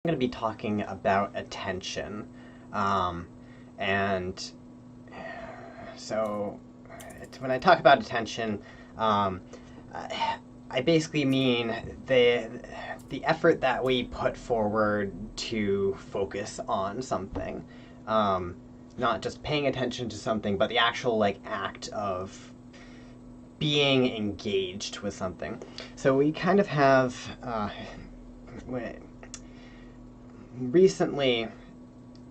going to be talking about attention. And so when I talk about attention, um, I basically mean the effort that we put forward to focus on something. Um, Not just paying attention to something, but the actual like act of being engaged with something. So we kind of have recently,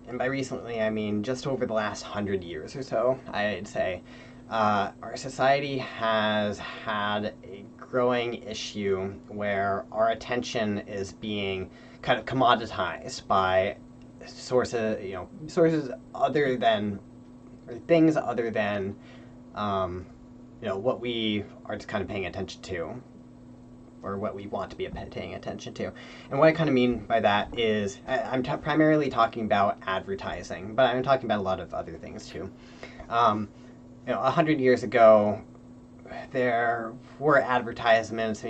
and by recently I mean just over the last 100 years or so, I'd say, our society has had a growing issue where our attention is being kind of commoditized by sources other than, or things other than, um, what we are just kind of paying attention to, or what we want to be paying attention to. And what I kind of mean by that is I'm primarily talking about advertising, but I'm talking about a lot of other things too. 100 years ago, there were advertisements,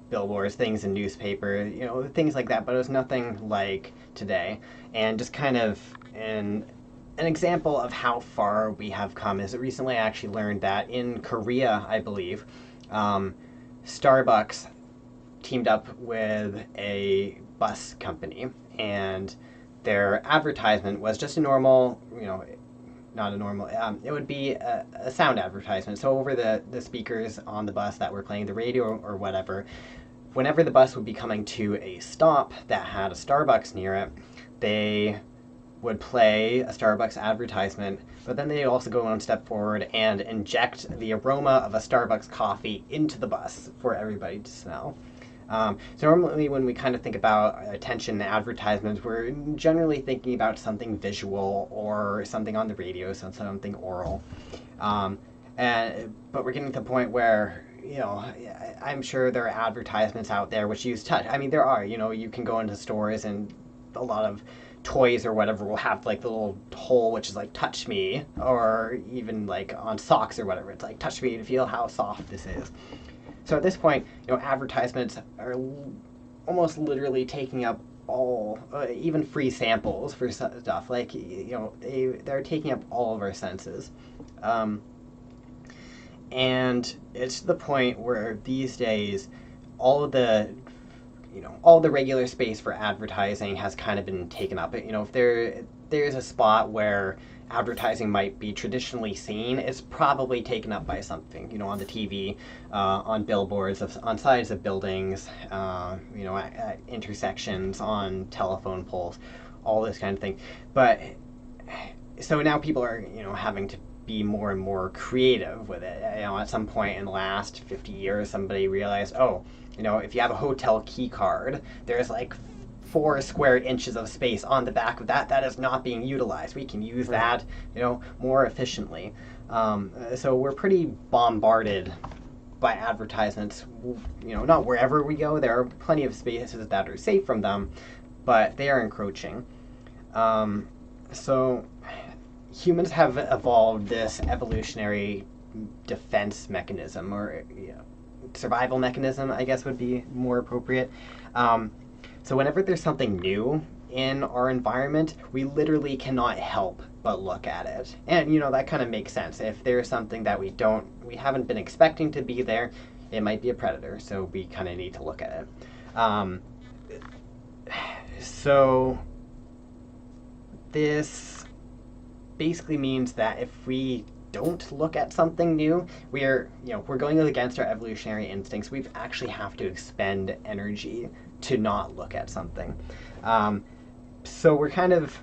billboards, things in newspaper, things like that, but it was nothing like today. And just kind of an example of how far we have come is that recently I actually learned that in Korea, I believe, Starbucks teamed up with a bus company, and their advertisement was just a normal, not a normal, it would be a sound advertisement. So over the speakers on the bus that were playing the radio or whatever, whenever the bus would be coming to a stop that had a Starbucks near it, they would play a Starbucks advertisement, but then they'd also go one step forward and inject the aroma of a Starbucks coffee into the bus for everybody to smell. So normally when we kind of think about attention advertisements, we're generally thinking about something visual or something on the radio, so something oral. But we're getting to the point where, I'm sure there are advertisements out there which use touch. I mean, there are, you can go into stores and a lot of toys or whatever will have like the little hole which is like touch me, or even like on socks or whatever, it's like touch me to feel how soft this is. So at this point, advertisements are almost literally taking up all, even free samples for stuff like, they're taking up all of our senses. And it's to the point where these days all of the all the regular space for advertising has kind of been taken up. If there's a spot where advertising might be traditionally seen, it's probably taken up by something, on the TV, on billboards, on sides of buildings, at intersections, on telephone poles, all this kind of thing. But so now people are, having to be more and more creative with it. At some point in the last 50 years, somebody realized, oh, if you have a hotel key card, there's like 4 square inches of space on the back of that is not being utilized. We can use that, more efficiently. So we're pretty bombarded by advertisements. Not wherever we go. There are plenty of spaces that are safe from them, but they are encroaching. So humans have evolved this evolutionary defense mechanism, or survival mechanism, I guess would be more appropriate. So whenever there's something new in our environment, we literally cannot help but look at it. And that kind of makes sense. If there's something that we haven't been expecting to be there, it might be a predator, so we kind of need to look at it. So this basically means that if we don't look at something new, we're going against our evolutionary instincts. We actually have to expend energy to not look at something. So we're kind of,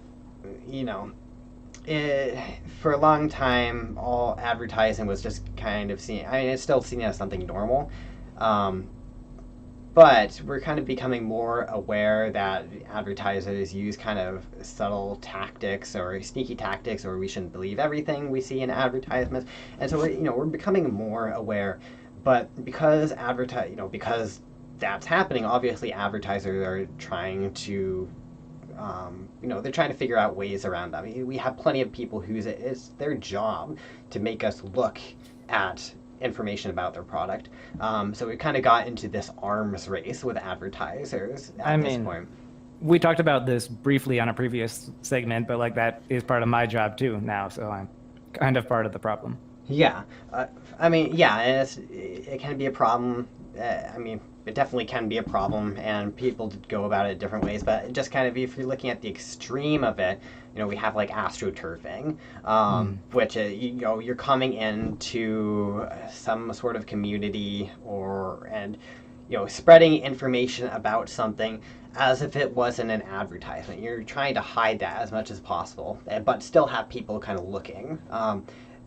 for a long time, all advertising was just kind of seen. I mean, it's still seen as something normal. But we're kind of becoming more aware that advertisers use kind of subtle tactics or sneaky tactics, or we shouldn't believe everything we see in advertisements. And so we're becoming more aware. But because because that's happening, obviously advertisers are trying to, they're trying to figure out ways around that. I mean, we have plenty of people whose it's their job to make us look at information about their product. So we kind of got into this arms race with advertisers at this point. We talked about this briefly on a previous segment, but like that is part of my job too now, so I'm kind of part of the problem. Yeah, I mean, yeah, and it can be a problem. I mean, it definitely can be a problem, and people go about it different ways. But just kind of if you're looking at the extreme of it, we have like astroturfing, Mm. which you're coming into some sort of community and spreading information about something as if it wasn't an advertisement. You're trying to hide that as much as possible, but still have people kind of looking.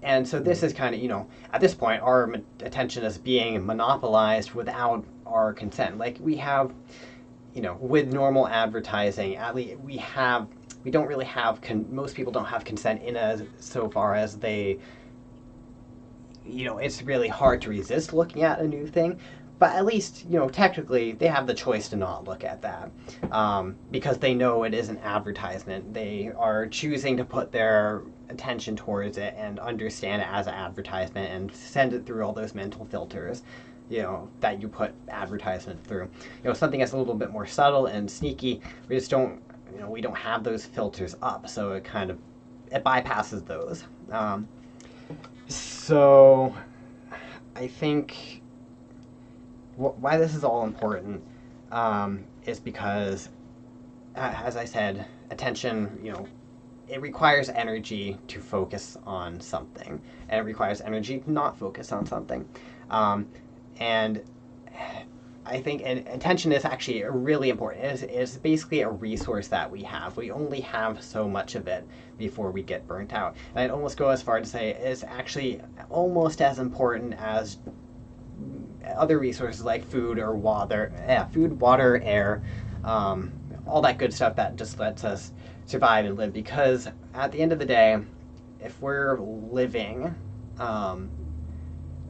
And so this Right. is kind of, at this point, our attention is being monopolized without our consent. Like we have, with normal advertising, at least we don't really have, most people don't have consent in as so far as they, it's really hard to resist looking at a new thing. But at least, technically, they have the choice to not look at that because they know it is an advertisement. They are choosing to put their attention towards it and understand it as an advertisement and send it through all those mental filters, that you put advertisement through. Something that's a little bit more subtle and sneaky, we just don't, we don't have those filters up, so it bypasses those. So I think why this is all important is because, as I said, attention, it requires energy to focus on something, and it requires energy to not focus on something. And I think attention is actually really important. It's basically a resource that we have. We only have so much of it before we get burnt out. And I'd almost go as far to say it's actually almost as important as other resources like food or water, food, water, air, all that good stuff that just lets us survive and live. Because at the end of the day, if we're living,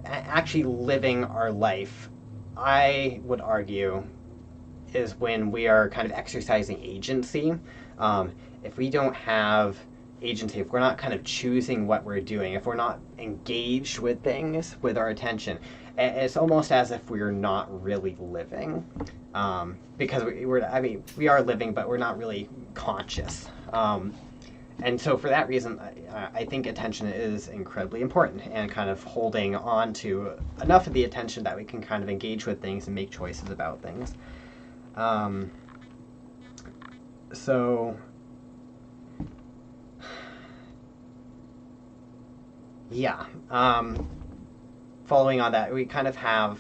actually living our life, I would argue, is when we are kind of exercising agency. If we don't have agency, if we're not kind of choosing what we're doing, if we're not engaged with things with our attention, it's almost as if we're not really living. Because I mean, we are living, but we're not really conscious. And so for that reason, I think attention is incredibly important and kind of holding on to enough of the attention that we can kind of engage with things and make choices about things. Um, so yeah, following on that, we kind of have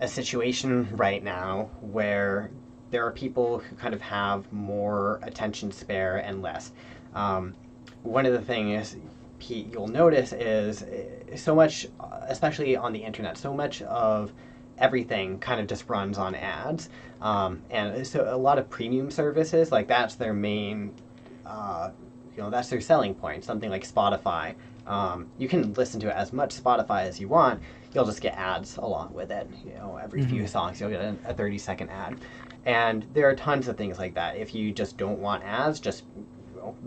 a situation right now where there are people who kind of have more attention spare and less. Um, One of the things you'll notice is so much, especially on the internet, so much of everything kind of just runs on ads. And so a lot of premium services, like that's their main, uh, that's their selling point. Something like Spotify. You can listen to as much Spotify as you want. You'll just get ads along with it. Every few Hmm. songs you'll get a 30-second ad. And there are tons of things like that. If you just don't want ads, just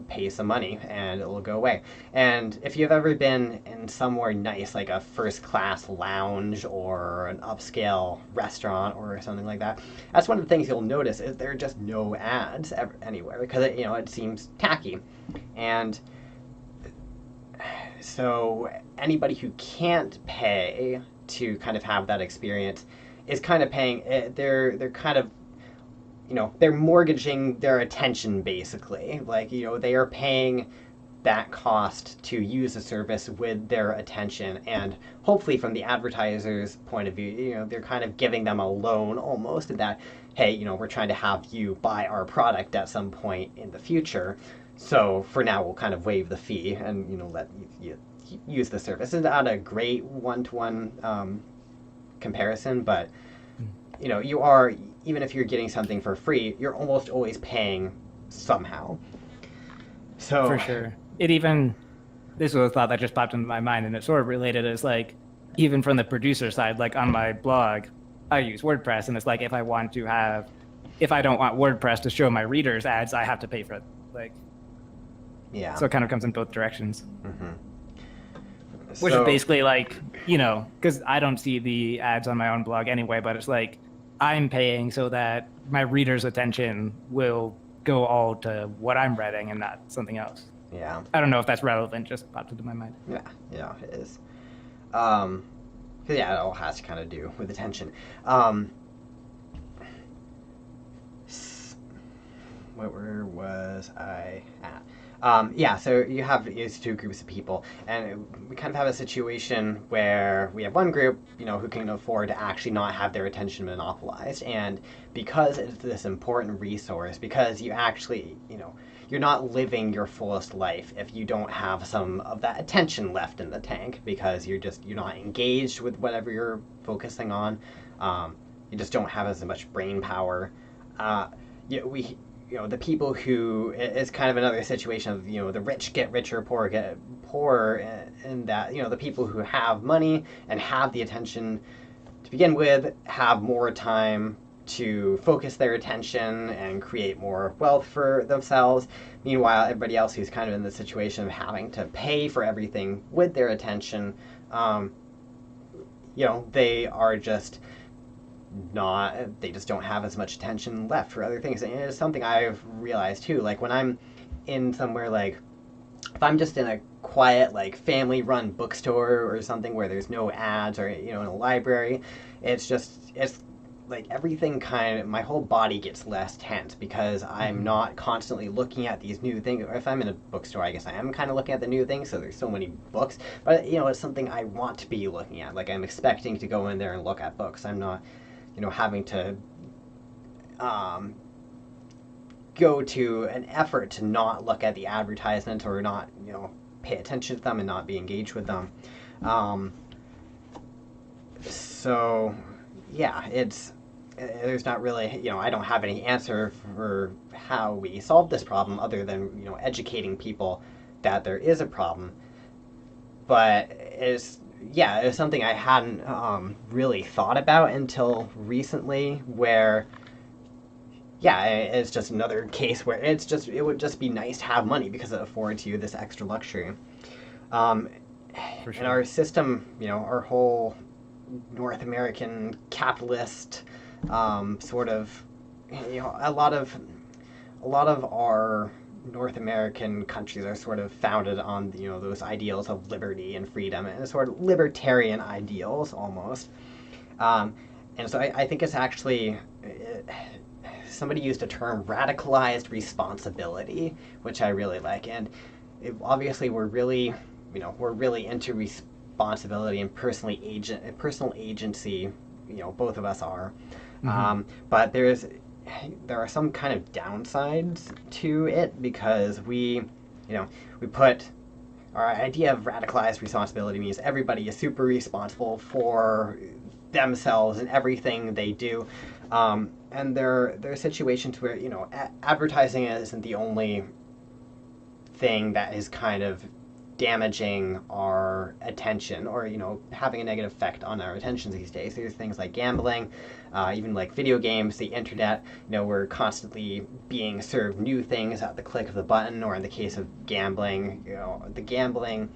pay some money and it'll go away. And if you've ever been in somewhere nice, like a first class lounge or an upscale restaurant or something like that, that's one of the things you'll notice is there are just no ads anywhere because it seems tacky. And so anybody who can't pay to kind of have that experience is kind of paying. They're kind of they're mortgaging their attention basically. Like they are paying that cost to use a service with their attention, and hopefully from the advertiser's point of view, they're kind of giving them a loan almost in that, hey, we're trying to have you buy our product at some point in the future. So for now, we'll kind of waive the fee and let you use the service. It's not a great one-to-one comparison, but you are, even if you're getting something for free, you're almost always paying somehow. For So sure. It even, this was a thought that just popped into my mind, and it's sort of related. Is like, even from the producer side, like on my blog, I use WordPress, and it's like if I don't want WordPress to show my readers ads, I have to pay for it. Like, yeah. so it kind of comes in both directions, Mm-hmm. which is So basically like, because I don't see the ads on my own blog anyway, but it's like I'm paying so that my readers' attention will go all to what I'm writing and not something else. Yeah. I don't know if that's relevant, just popped into my mind. Yeah, it is. 'Cause, yeah, it all has to kind of do with attention. Where was I at? Yeah, so you have these two groups of people, and we kind of have a situation where we have one group, who can afford to actually not have their attention monopolized, and because it's this important resource, because you actually, you're not living your fullest life if you don't have some of that attention left in the tank, because you're not engaged with whatever you're focusing on. You just don't have as much brain power. We the people who, it's kind of another situation of the rich get richer, poor get poorer, and that the people who have money and have the attention to begin with have more time to focus their attention and create more wealth for themselves. Meanwhile, everybody else who's kind of in the situation of having to pay for everything with their attention, they are just they just don't have as much attention left for other things. And it's something I've realized too, like when I'm in somewhere, like if I'm just in a quiet, like family run bookstore or something where there's no ads, or in a library, it's like everything my whole body gets less tense because I'm not constantly looking at these new things. If I'm in a bookstore, I guess I am kind of looking at the new things, so there's so many books, but it's something I want to be looking at. Like I'm expecting to go in there and look at books. I'm not having to go to an effort to not look at the advertisements or not, pay attention to them and not be engaged with them. So, yeah, there's not really, I don't have any answer for how we solve this problem other than, educating people that there is a problem. But it's something I hadn't really thought about until recently, where it's just another case where it would just be nice to have money because it affords you this extra luxury. For sure. In our system, our whole North American capitalist sort of, a lot of our North American countries are sort of founded on those ideals of liberty and freedom, and sort of libertarian ideals almost. And so I think it's actually, somebody used the term radicalized responsibility, which I really like. And obviously we're really into responsibility and personal agency. Both of us are. But there are some kind of downsides to it, because we put our idea of radicalized responsibility means everybody is super responsible for themselves and everything they do. And there are situations where advertising isn't the only thing that is kind of damaging our attention, or having a negative effect on our attention these days. There's things like gambling, even like video games, the internet. We're constantly being served new things at the click of the button. Or in the case of gambling, the gambling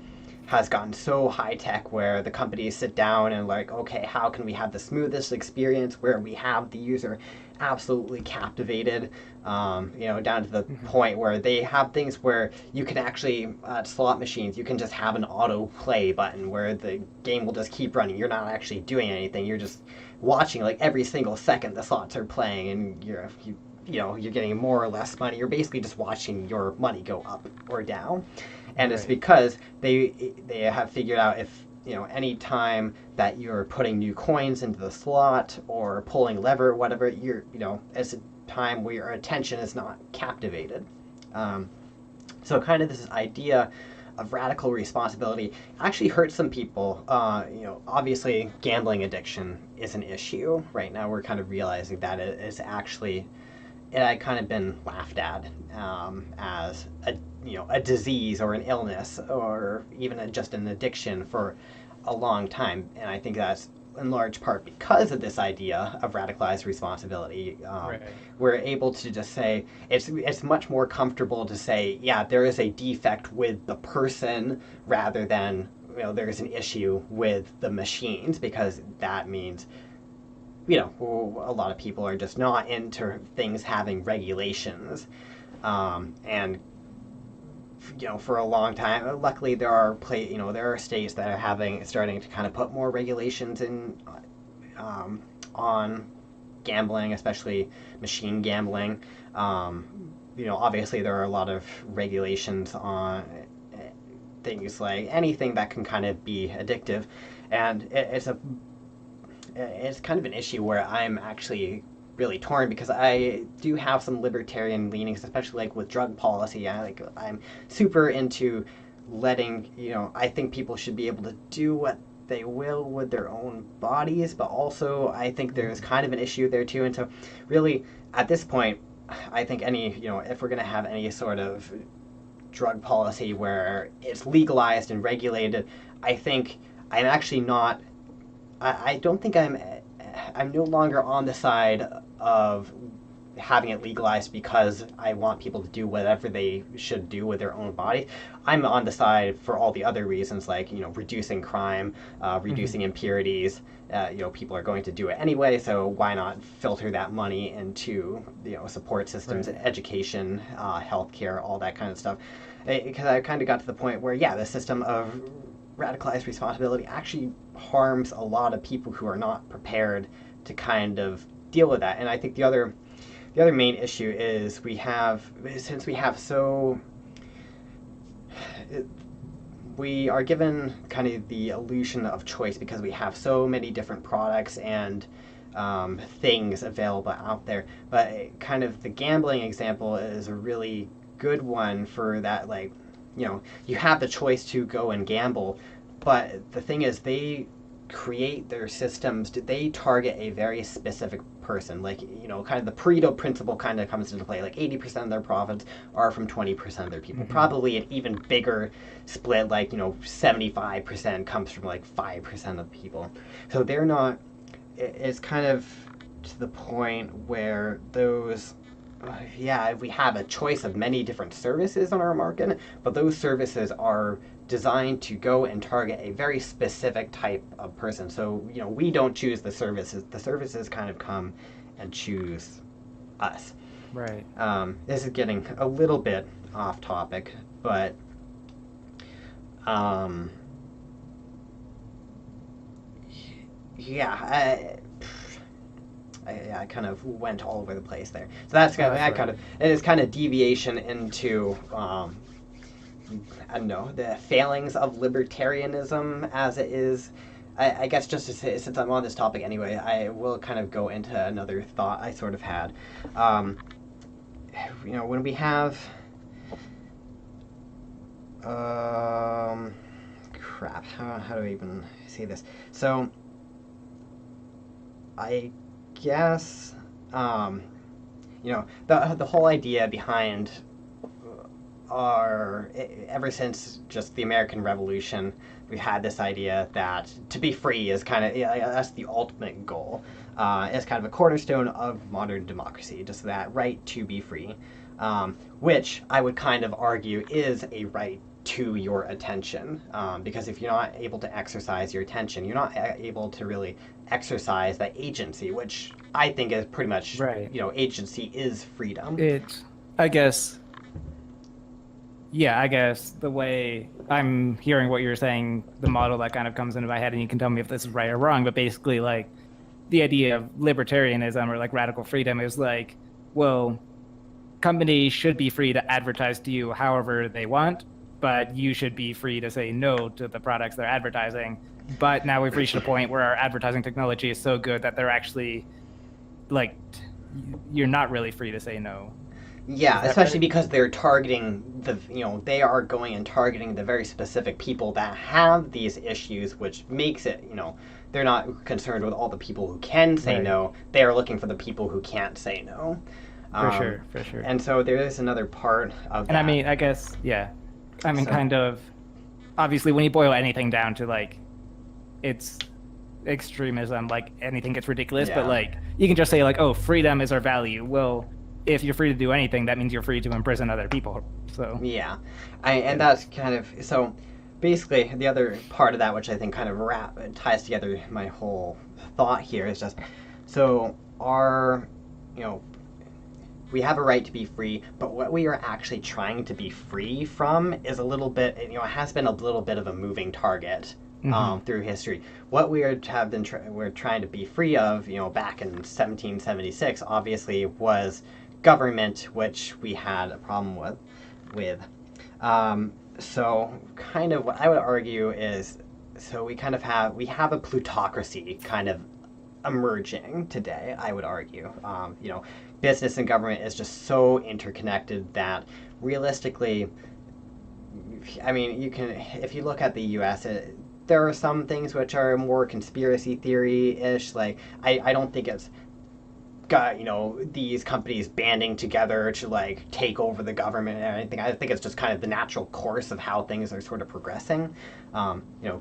has gotten so high tech where the companies sit down and like, okay, how can we have the smoothest experience where we have the user absolutely captivated, down to the point where they have things where you can actually, slot machines, you can just have an auto play button where the game will just keep running. You're not actually doing anything. You're just watching, like, every single second the slots are playing, and you're getting more or less money. You're basically just watching your money go up or down. And right. It's because they have figured out if any time that you're putting new coins into the slot or pulling lever or whatever, it's a time where your attention is not captivated. So kind of this idea of radical responsibility actually hurts some people. Obviously gambling addiction is an issue. Right now we're kind of realizing that it had kind of been laughed at as a disease or an illness, or even just an addiction for a long time. And I think that's in large part because of this idea of radicalized responsibility. Right. We're able to just say, it's much more comfortable to say, yeah, there is a defect with the person rather than there's an issue with the machines, because that means a lot of people are just not into things having regulations. And for a long time, luckily there are states that are starting to kind of put more regulations in on gambling, especially machine gambling. Obviously there are a lot of regulations on things like anything that can kind of be addictive, and it's kind of an issue where I'm actually really torn because I do have some libertarian leanings, especially like with drug policy. I'm super into letting I think people should be able to do what they will with their own bodies, but also I think there's kind of an issue there too. And so, really, at this point, I think if we're going to have any sort of drug policy where it's legalized and regulated, I think I'm actually not. I don't think I'm no longer on the side of having it legalized because I want people to do whatever they should do with their own body. I'm on the side for all the other reasons, like reducing crime, reducing impurities. People are going to do it anyway, so why not filter that money into support systems, right, education, healthcare, all that kind of stuff. Because I kind of got to the point where the system of radicalized responsibility actually harms a lot of people who are not prepared to kind of deal with that. And I think the other main issue is we are given kind of the illusion of choice because we have so many different products and things available out there. But kind of the gambling example is a really good one for that. Like, you have the choice to go and gamble, but the thing is they create their systems, they target a very specific person. Like, kind of the Pareto principle kind of comes into play. Like 80% of their profits are from 20% of their people. Mm-hmm. Probably an even bigger split, like 75% comes from like 5% of people. So they're not. It's kind of to the point where those. We have a choice of many different services on our market, but those services are designed to go and target a very specific type of person. So, we don't choose the services. The services kind of come and choose us. Right. This is getting a little bit off topic, but I kind of went all over the place there. So that's it is kind of deviation into I don't know, the failings of libertarianism as it is. I guess just to say, since I'm on this topic anyway, I will kind of go into another thought I sort of had. When we have crap, how do I even say this? So I guess the whole idea behind ever since just the American Revolution, we've had this idea that to be free is kind of that's the ultimate goal. It's kind of a cornerstone of modern democracy, just that right to be free, which I would kind of argue is a right to your attention, because if you're not able to exercise your attention, you're not able to really exercise that agency, which I think is pretty much right. Agency is freedom. I guess the way I'm hearing what you're saying, the model that kind of comes into my head, and you can tell me if this is right or wrong, but basically like the idea of libertarianism or like radical freedom is like, well, companies should be free to advertise to you however they want, but you should be free to say no to the products they're advertising. But now we've reached a point where our advertising technology is so good that they're actually like, you're not really free to say no. Yeah, especially right? Because they're targeting they are going and targeting the very specific people that have these issues, which makes it, they're not concerned with all the people who can say right. no. They are looking for the people who can't say no. For sure. And so there is another part of that. And I mean, I guess, kind of, obviously when you boil anything down to like, it's extremism, like anything gets ridiculous, but like, you can just say like, oh, freedom is our value. Well, if you're free to do anything, that means you're free to imprison other people. So and that's kind of so. Basically, the other part of that, which I think kind of ties together my whole thought here, is just so our we have a right to be free, but what we are actually trying to be free from is a little bit, it has been a little bit of a moving target through history. What we are have been we're trying to be free of, back in 1776, obviously was government, which we had a problem with. So kind of what I would argue is, so we have a plutocracy kind of emerging today. I would argue, business and government is just so interconnected that realistically, I mean, if you look at the U.S., there are some things which are more conspiracy theory-ish. Like, I don't think it's got, these companies banding together to like take over the government and anything. I think it's just kind of the natural course of how things are sort of progressing.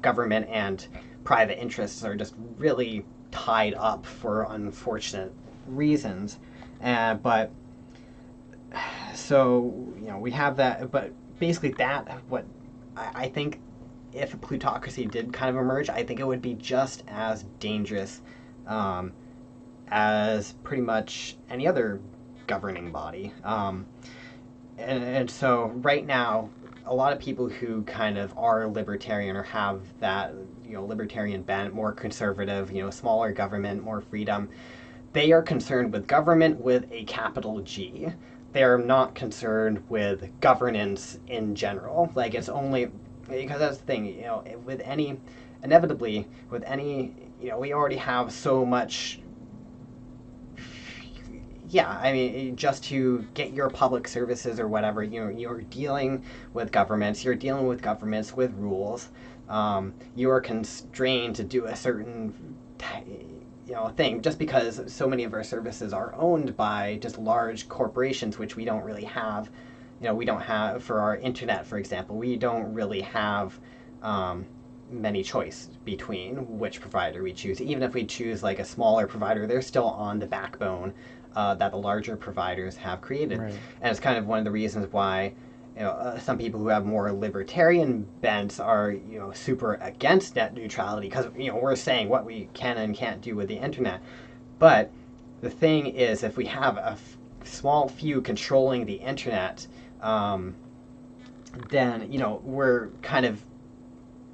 Government and private interests are just really tied up for unfortunate reasons. But so, we have that, but basically what I think, if a plutocracy did kind of emerge, I think it would be just as dangerous as pretty much any other governing body. And so right now, a lot of people who kind of are libertarian or have that libertarian bent, more conservative, smaller government, more freedom, they are concerned with government with a capital G. They are not concerned with governance in general. Like, it's only because that's the thing, with any, inevitably, with any, we already have so much. Yeah, I mean, just to get your public services or whatever, you're dealing with governments. You're dealing with governments with rules. You are constrained to do a certain, thing, just because so many of our services are owned by just large corporations, which we don't really have. We don't have, for our internet, for example, we don't really have many choice between which provider we choose. Even if we choose like a smaller provider, they're still on the backbone that the larger providers have created. Right. And it's kind of one of the reasons why some people who have more libertarian bents are super against net neutrality, because we're saying what we can and can't do with the internet. But the thing is, if we have a small few controlling the internet, then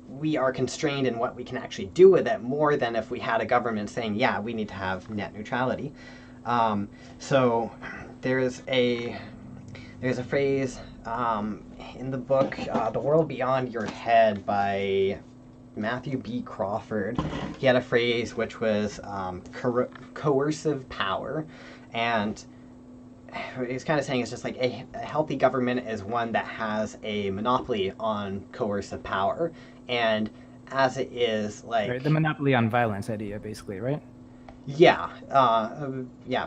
we are constrained in what we can actually do with it, more than if we had a government saying, yeah, we need to have net neutrality. So there's a phrase in the book The World Beyond Your Head by Matthew B. Crawford. He had a phrase which was coercive power, and what he's kind of saying is just like a healthy government is one that has a monopoly on coercive power, and as it is like Right, the monopoly on violence idea, basically, right? Yeah,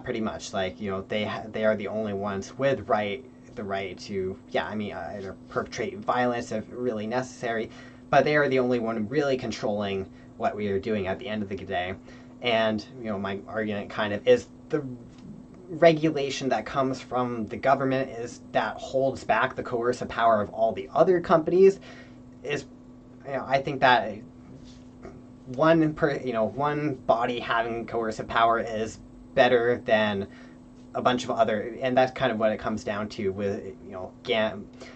pretty much. Like, they are the only ones with the right to, either perpetrate violence if really necessary, but they are the only one really controlling what we are doing at the end of the day. And my argument kind of is the regulation that comes from the government is that holds back the coercive power of all the other companies. Is I think that one body having coercive power is better than a bunch of other, and that's kind of what it comes down to with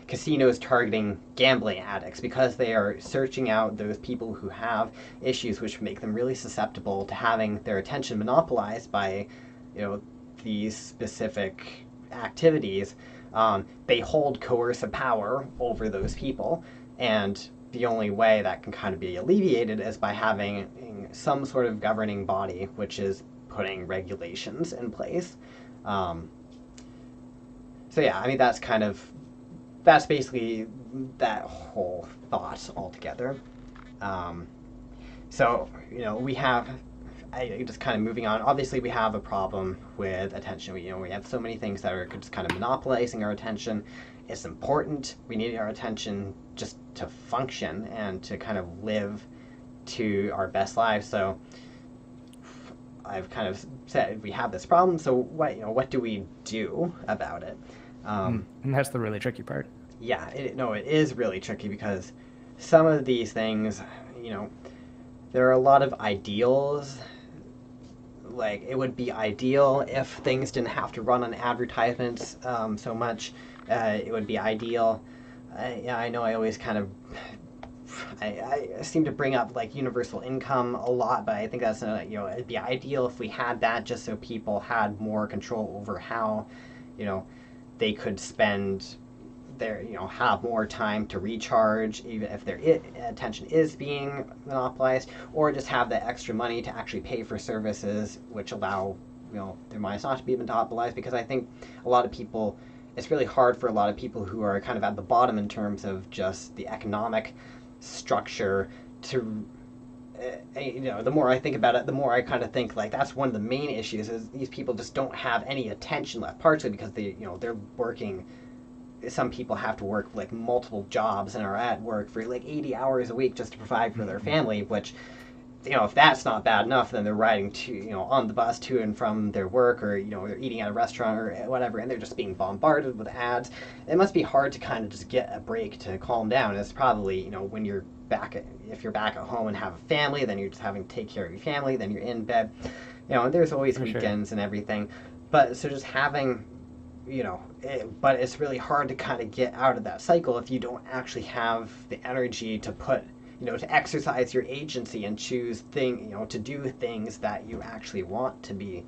casinos targeting gambling addicts, because they are searching out those people who have issues which make them really susceptible to having their attention monopolized by these specific activities. They hold coercive power over those people, and the only way that can kind of be alleviated is by having some sort of governing body which is putting regulations in place. So yeah, I mean, that's basically that whole thought altogether. So we have, just kind of moving on. Obviously, we have a problem with attention. We have so many things that are just kind of monopolizing our attention. It's important. We need our attention just to function and to kind of live to our best lives. So I've kind of said we have this problem. So what do we do about it? And that's the really tricky part. Yeah, it is really tricky, because some of these things, there are a lot of ideals like it would be ideal if things didn't have to run on advertisements so much. It would be ideal. Yeah, I know I always kind of I seem to bring up like universal income a lot, but I think that's it'd be ideal if we had that, just so people had more control over how, you know, they could spend their, have more time to recharge, even if their attention is being monopolized, or just have the extra money to actually pay for services which allow, their minds not to be monopolized. Because I think a lot of people, it's really hard for a lot of people who are kind of at the bottom in terms of just the economic structure to the more I think about it, the more I kind of think like that's one of the main issues is these people just don't have any attention left, partially because they're working. Some people have to work like multiple jobs and are at work for like 80 hours a week just to provide for their family, which, if that's not bad enough, then they're riding on the bus to and from their work, or, they're eating at a restaurant or whatever, and they're just being bombarded with ads. It must be hard to kind of just get a break to calm down. It's probably, when you're if you're back at home and have a family, then you're just having to take care of your family, then you're in bed, there's always weekends and everything. But so just having, but it's really hard to kind of get out of that cycle if you don't actually have the energy to put, to exercise your agency and choose to do things that you actually want to be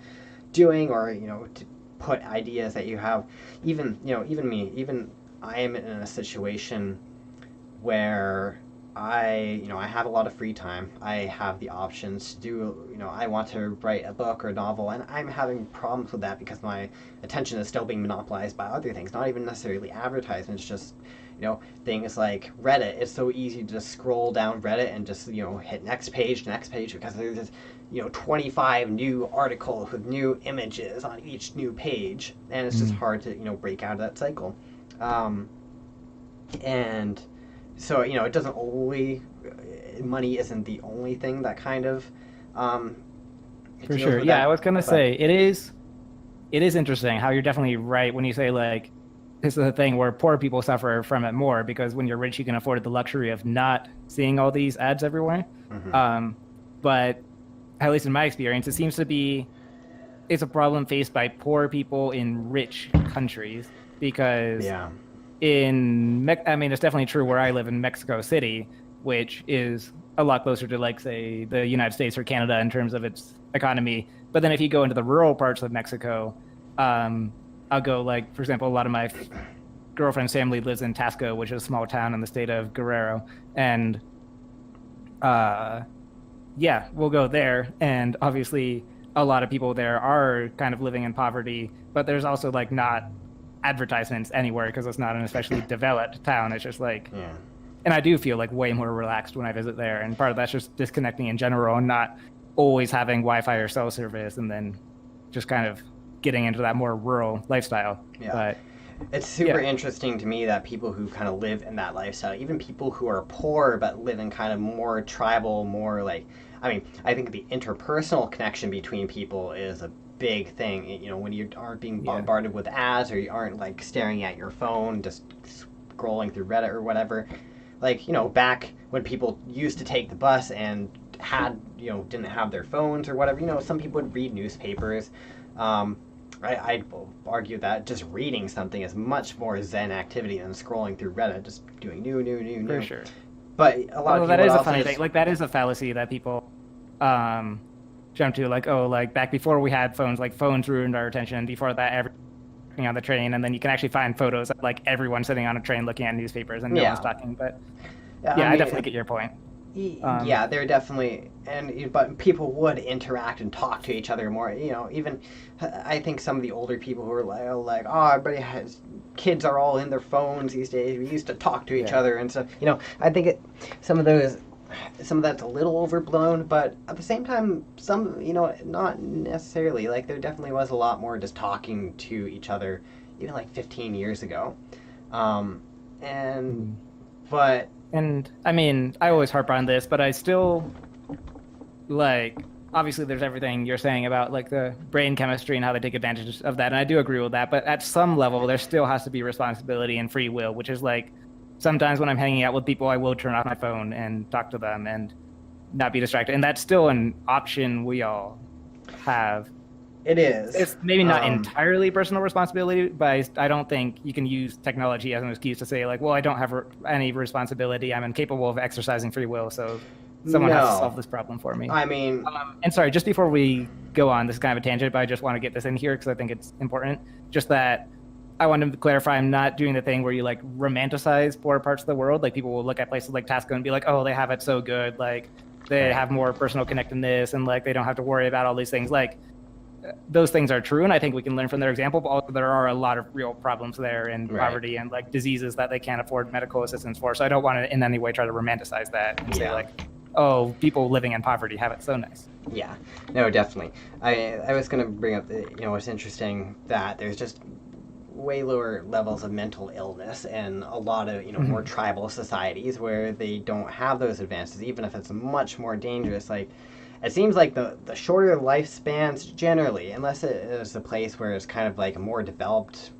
doing, or, to put ideas that you have. Even I am in a situation where I have a lot of free time. I have the options to do, I want to write a book or a novel, and I'm having problems with that because my attention is still being monopolized by other things, not even necessarily advertisements, just, things like Reddit. It's so easy to just scroll down Reddit and just, hit next page, because there's this, 25 new articles with new images on each new page, and it's just hard to, break out of that cycle. And so, it doesn't only, money isn't the only thing that kind of, for sure. Yeah, I was going to say, it is interesting how you're definitely right when you say, like, this is a thing where poor people suffer from it more, because when you're rich, you can afford the luxury of not seeing all these ads everywhere. But at least in my experience, it seems to be, it's a problem faced by poor people in rich countries, because it's definitely true where I live in Mexico City, which is a lot closer to, like, say, the United States or Canada in terms of its economy. But then if you go into the rural parts of Mexico, I'll go, like, for example, a lot of my girlfriend's family lives in Tasco, which is a small town in the state of Guerrero. And we'll go there. And obviously a lot of people there are kind of living in poverty, but there's also, like, not advertisements anywhere because it's not an especially developed town. It's just like, and I do feel like way more relaxed when I visit there. And part of that's just disconnecting in general and not always having Wi-Fi or cell service, and then just kind of getting into that more rural lifestyle. But it's super interesting to me that people who kind of live in that lifestyle, even people who are poor but live in kind of more tribal, more like, I think the interpersonal connection between people is a big thing. When you aren't being bombarded with ads, or you aren't, like, staring at your phone, just scrolling through Reddit or whatever. Like, back when people used to take the bus and had, didn't have their phones or whatever, some people would read newspapers. I'd argue that just reading something is much more zen activity than scrolling through Reddit, just doing new. For sure. But a lot of people, that is a funny thing. Like, that is a fallacy that people jump to. Like, like, back before we had phones, like, phones ruined our attention. Before that, everything on the train, and then you can actually find photos of, like, everyone sitting on a train looking at newspapers and no one's talking. But I definitely get your point. They're definitely, but people would interact and talk to each other more. Even I think some of the older people who are like, oh, everybody has kids are all in their phones these days. We used to talk to each other and stuff. I think some of that's a little overblown, but at the same time, some not necessarily. Like, there definitely was a lot more just talking to each other, even like 15 years ago, but. And I always harp on this, but I still, like, obviously there's everything you're saying about, like, the brain chemistry and how they take advantage of that, and I do agree with that, but at some level there still has to be responsibility and free will, which is, like, sometimes when I'm hanging out with people, I will turn off my phone and talk to them and not be distracted, and that's still an option we all have. It is. It's maybe not entirely personal responsibility, but I don't think you can use technology as an excuse to say like, well, I don't have any responsibility. I'm incapable of exercising free will, so someone has to No. solve this problem for me. I mean, And sorry, just before we go on, this is kind of a tangent, but I just want to get this in here because I think it's important. Just that I want to clarify, I'm not doing the thing where you like romanticize poor parts of the world. Like people will look at places like Tasco and be like, oh, they have it so good. Like they have more personal connectedness and like they don't have to worry about all these things. Like those things are true, and I think we can learn from their example, but also there are a lot of real problems there and poverty and like diseases that they can't afford medical assistance for. So I don't want to in any way try to romanticize that and say like, oh, people living in poverty have it so nice. Yeah, no, definitely. I was going to bring up, it's interesting that there's just way lower levels of mental illness in a lot of, more tribal societies where they don't have those advances, even if it's much more dangerous. Like, it seems like the shorter lifespans generally, unless it is a place where it's kind of like a more developed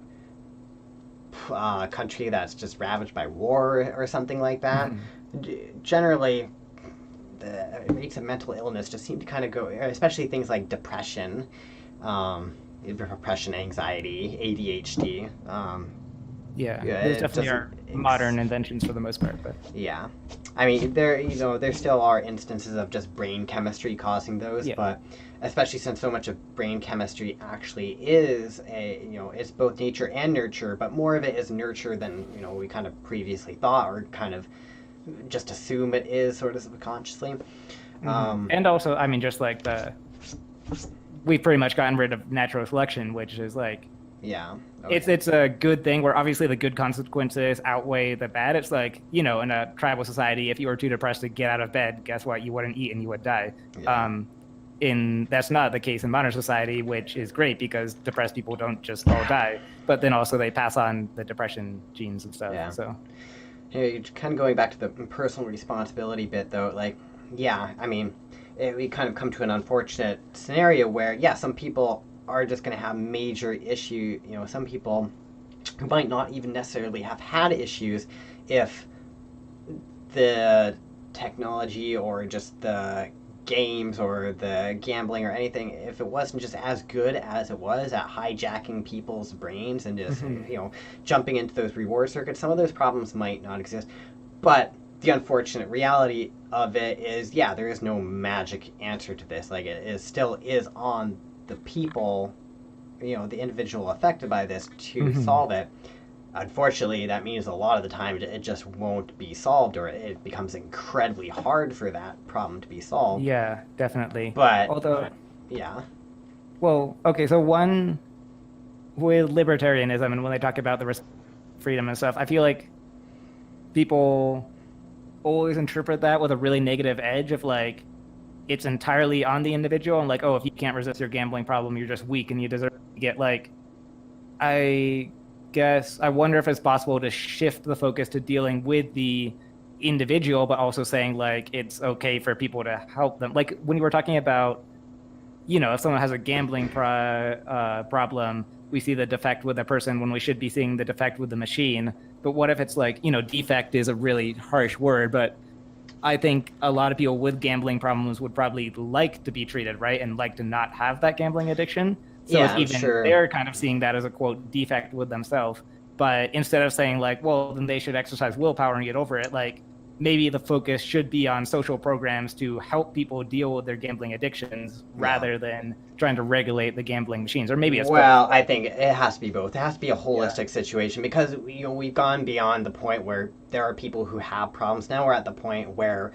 country that's just ravaged by war or something like that, generally the rates of mental illness just seem to kind of go, especially things like depression, anxiety, ADHD. Those definitely are modern inventions for the most part. But yeah, I mean, there still are instances of just brain chemistry causing those, but especially since so much of brain chemistry actually is it's both nature and nurture, but more of it is nurture than we kind of previously thought, or kind of just assume it is sort of subconsciously. And also, I mean, just like we've pretty much gotten rid of natural selection, which is like, it's a good thing where obviously the good consequences outweigh the bad. It's like, in a tribal society, if you were too depressed to get out of bed, guess what? You wouldn't eat and you would die. That's not the case in modern society, which is great because depressed people don't just all die, but then also they pass on the depression genes and stuff. Yeah. So, kind of going back to the personal responsibility bit, though, like, I mean, we kind of come to an unfortunate scenario where, some people are just going to have major issue. Some people who might not even necessarily have had issues if the technology or just the games or the gambling or anything, if it wasn't just as good as it was at hijacking people's brains and just jumping into those reward circuits, some of those problems might not exist. But the unfortunate reality of it is, there is no magic answer to this. Like, it still is on the people, the individual affected by this to solve it. Unfortunately, that means a lot of the time it just won't be solved, or it becomes incredibly hard for that problem to be solved. Yeah, definitely. But well, okay, so one with libertarianism and when they talk about the freedom and stuff, I feel like people always interpret that with a really negative edge of like, it's entirely on the individual and like, oh, if you can't resist your gambling problem, you're just weak and you deserve to get like, I wonder if it's possible to shift the focus to dealing with the individual, but also saying like, it's okay for people to help them. Like when you were talking about, if someone has a gambling problem, we see the defect with the person when we should be seeing the defect with the machine. But what if it's like, defect is a really harsh word, but I think a lot of people with gambling problems would probably like to be treated right and like to not have that gambling addiction. So they're kind of seeing that as a quote defect with themselves. But instead of saying like, well, then they should exercise willpower and get over it, like maybe the focus should be on social programs to help people deal with their gambling addictions rather than trying to regulate the gambling machines. Or maybe it's both. I think it has to be both. It has to be a holistic situation because we've gone beyond the point where there are people who have problems. Now we're at the point where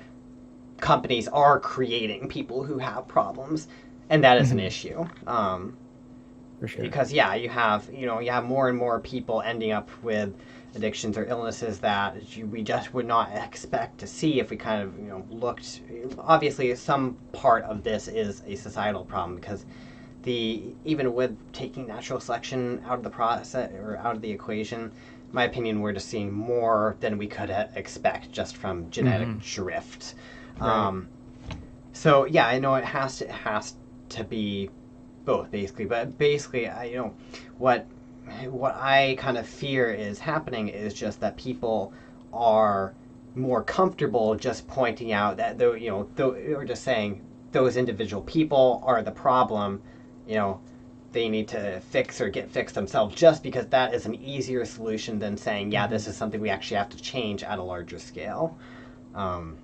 companies are creating people who have problems, and that is an issue. For sure. Because you have more and more people ending up with addictions or illnesses that we just would not expect to see if we kind of looked. Obviously, some part of this is a societal problem because even with taking natural selection out of the process or out of the equation, in my opinion, we're just seeing more than we could expect just from genetic drift. Right. So I know it has to be both basically, but basically, what I kind of fear is happening is just that people are more comfortable just pointing out that or just saying those individual people are the problem, you know, they need to fix or get fixed themselves, just because that is an easier solution than saying, yeah, this is something we actually have to change at a larger scale. Um,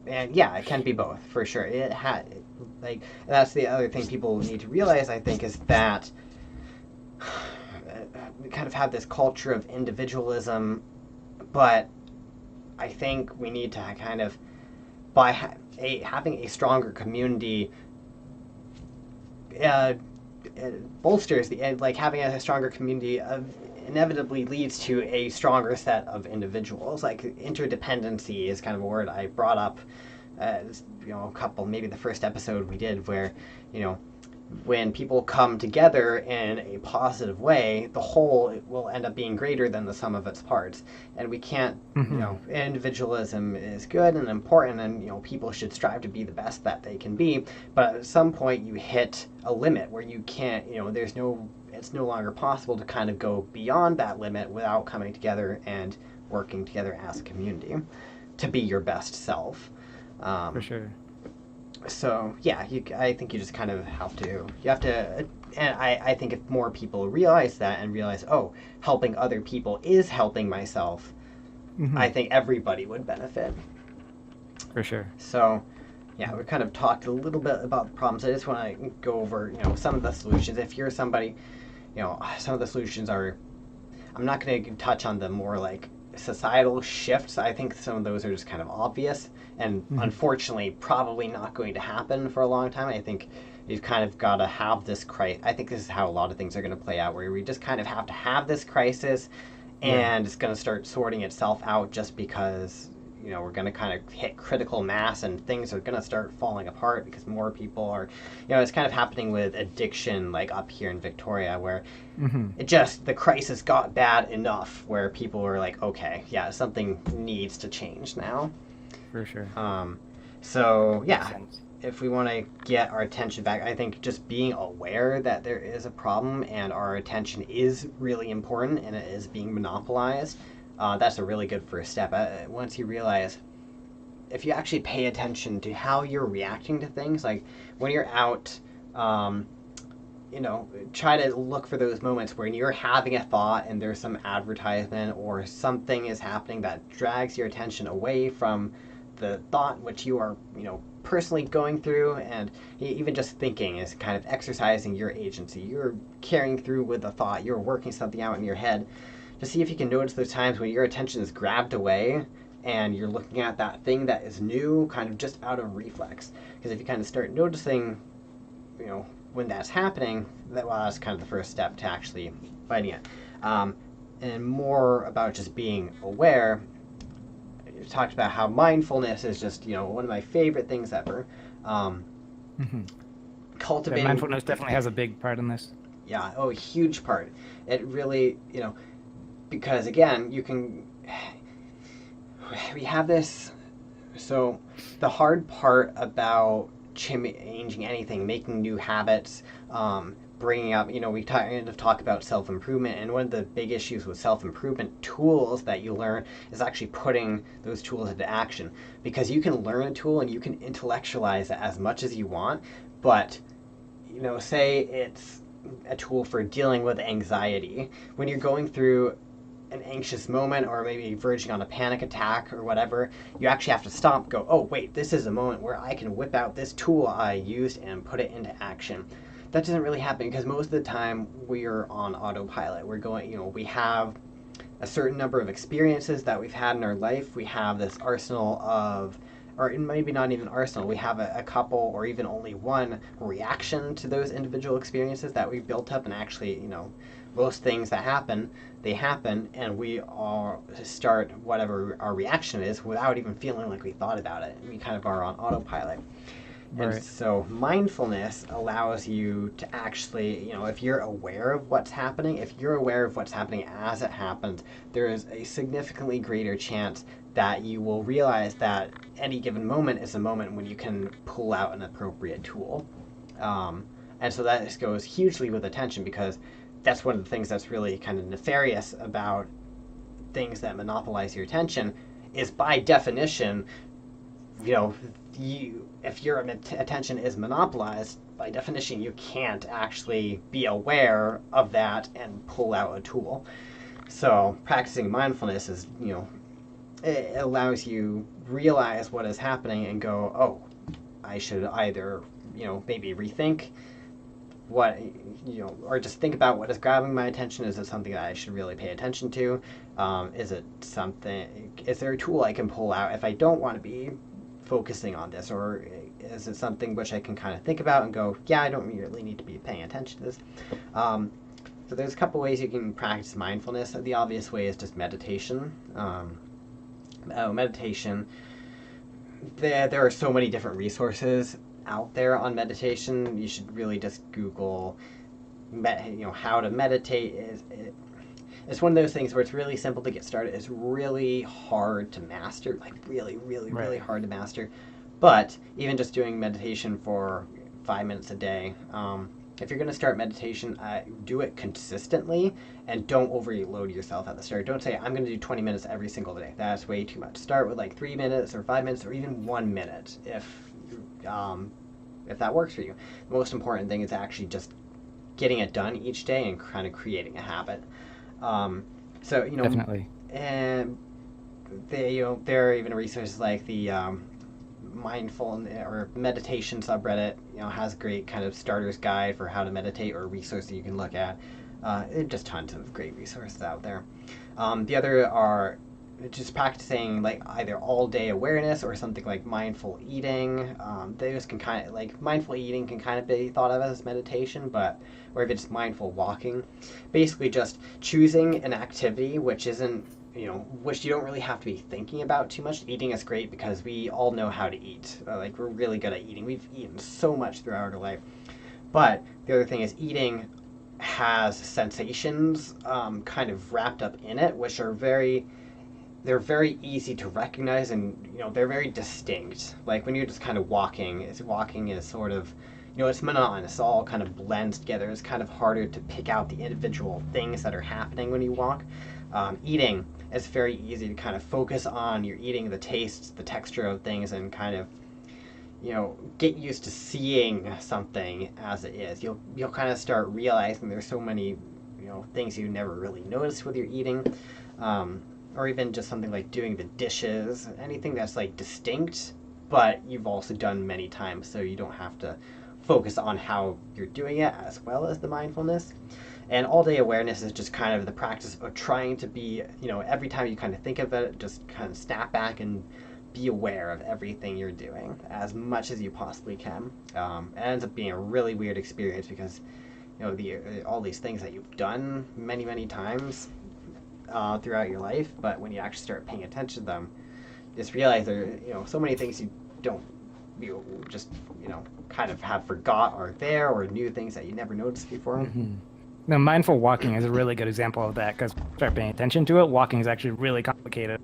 and yeah, it can be both for sure. It had like that's the other thing people need to realize, I think, is that we kind of have this culture of individualism, but I think we need to kind of by having a stronger community. It bolsters the like having a stronger community of inevitably leads to a stronger set of individuals. Like interdependency is kind of a word I brought up, a couple, maybe the first episode we did, where you know when people come together in a positive way, the whole will end up being greater than the sum of its parts. And we can't, individualism is good and important, and people should strive to be the best that they can be. But at some point, you hit a limit where you can't, it's no longer possible to kind of go beyond that limit without coming together and working together as a community to be your best self. For sure. So yeah, I think you just kind of have to. You have to, and I think if more people realize that and realize, oh, helping other people is helping myself, I think everybody would benefit. For sure. So, yeah, we kind of talked a little bit about the problems. I just want to go over, some of the solutions. If you're somebody, some of the solutions are. I'm not going to touch on the more like societal shifts. I think some of those are just kind of obvious and unfortunately probably not going to happen for a long time. I think you've kind of got to have this crisis. I think this is how a lot of things are going to play out, where we just kind of have to have this crisis and it's going to start sorting itself out, just because we're going to kind of hit critical mass and things are going to start falling apart because more people are, it's kind of happening with addiction, like up here in Victoria, where the crisis got bad enough where people were like, okay, yeah, something needs to change now. For sure. So yeah, if we want to get our attention back, I think just being aware that there is a problem and our attention is really important and it is being monopolized, that's a really good first step. Once you realize, if you actually pay attention to how you're reacting to things, like when you're out, try to look for those moments when you're having a thought and there's some advertisement or something is happening that drags your attention away from the thought which you are, personally going through, and even just thinking is kind of exercising your agency. You're carrying through with the thought, you're working something out in your head. To see if you can notice those times when your attention is grabbed away and you're looking at that thing that is new, kind of just out of reflex. Because if you kind of start noticing, when that's happening, that's kind of the first step to actually fighting it. And more about just being aware. You talked about how mindfulness is just, one of my favorite things ever. Cultivating. Mindfulness definitely has a big part in this. Yeah, a huge part. It really, because again, we have this. So the hard part about changing anything, making new habits, bringing up, we kind of talk about self-improvement, and one of the big issues with self-improvement tools that you learn is actually putting those tools into action. Because you can learn a tool and you can intellectualize it as much as you want, but say it's a tool for dealing with anxiety. When you're going through an anxious moment or maybe verging on a panic attack or whatever, you actually have to stop and go, oh wait, this is a moment where I can whip out this tool I used and put it into action. That doesn't really happen because most of the time we're on autopilot. We're going, we have a certain number of experiences that we've had in our life. We have this arsenal of, or maybe not even arsenal, we have a couple or even only one reaction to those individual experiences that we built up, and actually, most things that happen, they happen, and we all start whatever our reaction is without even feeling like we thought about it. We kind of are on autopilot. Right. And so mindfulness allows you to actually, if you're aware of what's happening, if you're aware of what's happening as it happens, there is a significantly greater chance that you will realize that any given moment is a moment when you can pull out an appropriate tool. And so that just goes hugely with attention, because that's one of the things that's really kind of nefarious about things that monopolize your attention, is by definition you know, if your attention is monopolized, by definition, you can't actually be aware of that and pull out a tool. So practicing mindfulness is, it allows you realize what is happening and go, oh, I should either, maybe rethink what, or just think about what is grabbing my attention. Is it something that I should really pay attention to? Is it something, is there a tool I can pull out if I don't want to be focusing on this? Or is it something which I can kind of think about and go, yeah, I don't really need to be paying attention to this? So there's a couple ways you can practice mindfulness. The obvious way is just meditation. Meditation, there are so many different resources out there on meditation. You should really just Google, how to meditate. It's one of those things where it's really simple to get started. It's really hard to master, like really, really, really hard to master. But even just doing meditation for 5 minutes a day, if you're going to start meditation, do it consistently and don't overload yourself at the start. Don't say, I'm going to do 20 minutes every single day. That's way too much. Start with like 3 minutes or 5 minutes or even 1 minute if that works for you. The most important thing is actually just getting it done each day and kind of creating a habit. Definitely. And there are even resources like the mindful or meditation subreddit, has a great kind of starter's guide for how to meditate, or a resource that you can look at. Just tons of great resources out there. The other are just practicing like either all day awareness or something like mindful eating. Those can kind of like mindful eating can kind of be thought of as meditation, but or if it's mindful walking, basically just choosing an activity which isn't, which you don't really have to be thinking about too much. Eating is great because we all know how to eat. Like we're really good at eating. We've eaten so much throughout our life. But the other thing is eating has sensations kind of wrapped up in it, which are they're very easy to recognize, and they're very distinct. Like when you're just kind of walking is sort of, it's monotonous. It all kind of blends together. It's kind of harder to pick out the individual things that are happening when you walk. Eating, it's very easy to kind of focus on your eating, the tastes, the texture of things, and kind of, get used to seeing something as it is. You'll kind of start realizing there's so many, things you never really noticed with your eating. Or even just something like doing the dishes, anything that's like distinct, but you've also done many times, so you don't have to focus on how you're doing it as well as the mindfulness. And all day awareness is just kind of the practice of trying to be, every time you kind of think of it, just kind of snap back and be aware of everything you're doing as much as you possibly can. It ends up being a really weird experience because, all these things that you've done many, many times throughout your life, but when you actually start paying attention to them, you just realize there are, so many things you don't, just, kind of have forgot are there, or new things that you never noticed before. Mm-hmm. Now, mindful walking is a really good example of that, because start paying attention to it. Walking is actually really complicated.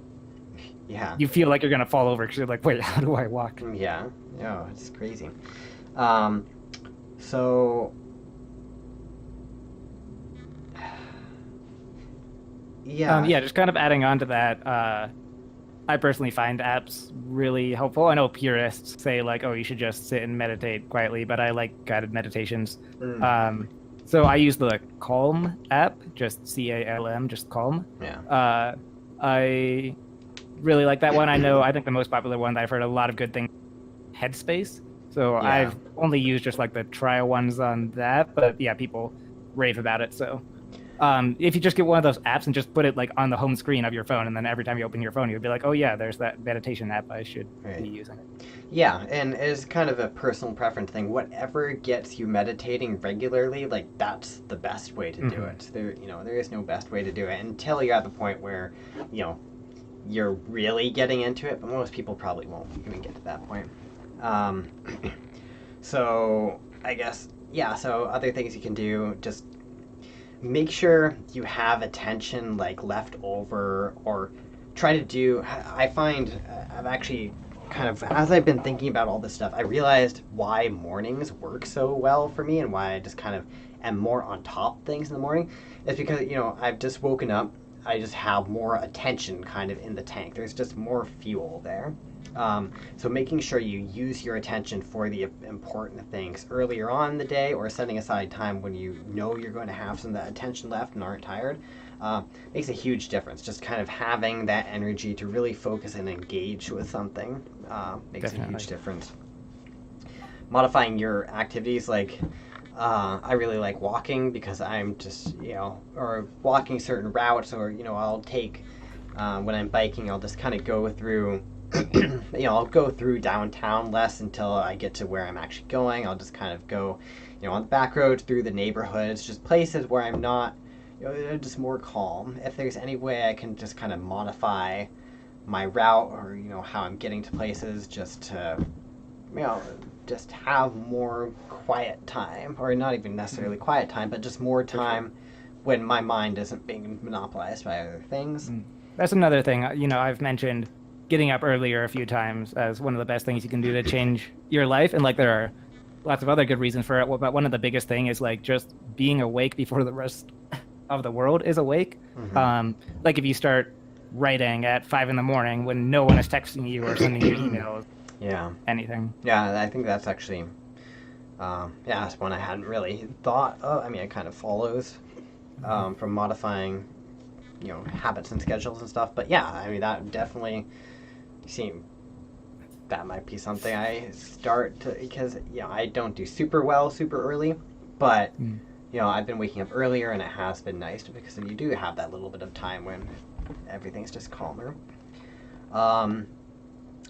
Yeah. You feel like you're going to fall over because you're like, wait, how do I walk? Yeah. It's crazy. So yeah, just kind of adding on to that, I personally find apps really helpful. I know purists say like, oh, you should just sit and meditate quietly, but I like guided meditations. So I use the Calm app, just CALM, just Calm. Yeah. I really like that one. I think the most popular one that I've heard a lot of good things, Headspace. So Yeah. I've only used just like the trial ones on that, but yeah, people rave about it. So if you just get one of those apps and just put it like on the home screen of your phone, and then every time you open your phone, you'll be like, oh yeah, there's that meditation app I should be using. Yeah, and it's kind of a personal preference thing. Whatever gets you meditating regularly, like that's the best way to do it. There is no best way to do it until you're at the point where, you're really getting into it, but most people probably won't even get to that point. So I guess, so other things you can do, just make sure you have attention like left over, or try to do, I find I've actually kind of, as I've been thinking about all this stuff, I realized why mornings work so well for me and why I just kind of am more on top of things in the morning. Is because, I've just woken up, I just have more attention kind of in the tank. There's just more fuel there. So making sure you use your attention for the important things earlier on in the day, or setting aside time when you know you're going to have some of that attention left and aren't tired, makes a huge difference. Just kind of having that energy to really focus and engage with something makes a huge difference. Modifying your activities, like I really like walking because I'm just, or walking certain routes, or, I'll take, when I'm biking, I'll just kind of go through, I'll go through downtown less until I get to where I'm actually going. I'll just kind of go, on the back roads through the neighborhoods, just places where I'm not, just more calm. If there's any way I can just kind of modify my route, or, how I'm getting to places, just to, just have more quiet time, or not even necessarily quiet time, but just more time when my mind isn't being monopolized by other things. That's another thing. I've mentioned getting up earlier a few times as one of the best things you can do to change your life, and like there are lots of other good reasons for it. But one of the biggest thing is like just being awake before the rest of the world is awake. Like if you start writing at 5 a.m. when no one is texting you or sending you emails. Yeah. Anything. Yeah, I think that's actually, that's one I hadn't really thought of. I mean, it kind of follows from modifying, habits and schedules and stuff. But yeah, I mean, that definitely that might be something I start to, because, I don't do super well super early, but, I've been waking up earlier, and it has been nice because then you do have that little bit of time when everything's just calmer.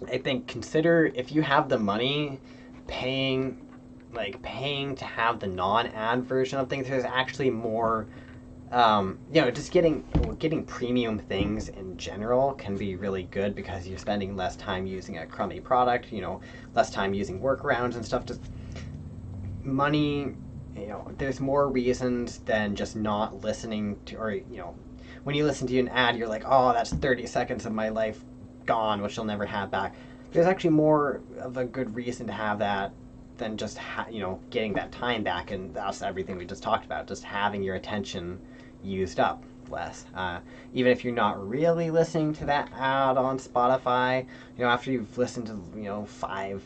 I think consider, if you have the money, paying to have the non-ad version of things. There's actually more, just getting premium things in general can be really good because you're spending less time using a crummy product, less time using workarounds and stuff. Just money, there's more reasons than just not listening to, or, when you listen to an ad, you're like, oh, that's 30 seconds of my life gone, which you'll never have back. There's actually more of a good reason to have that than just getting that time back, and that's everything we just talked about, just having your attention used up less. Even if you're not really listening to that ad on Spotify, after you've listened to 5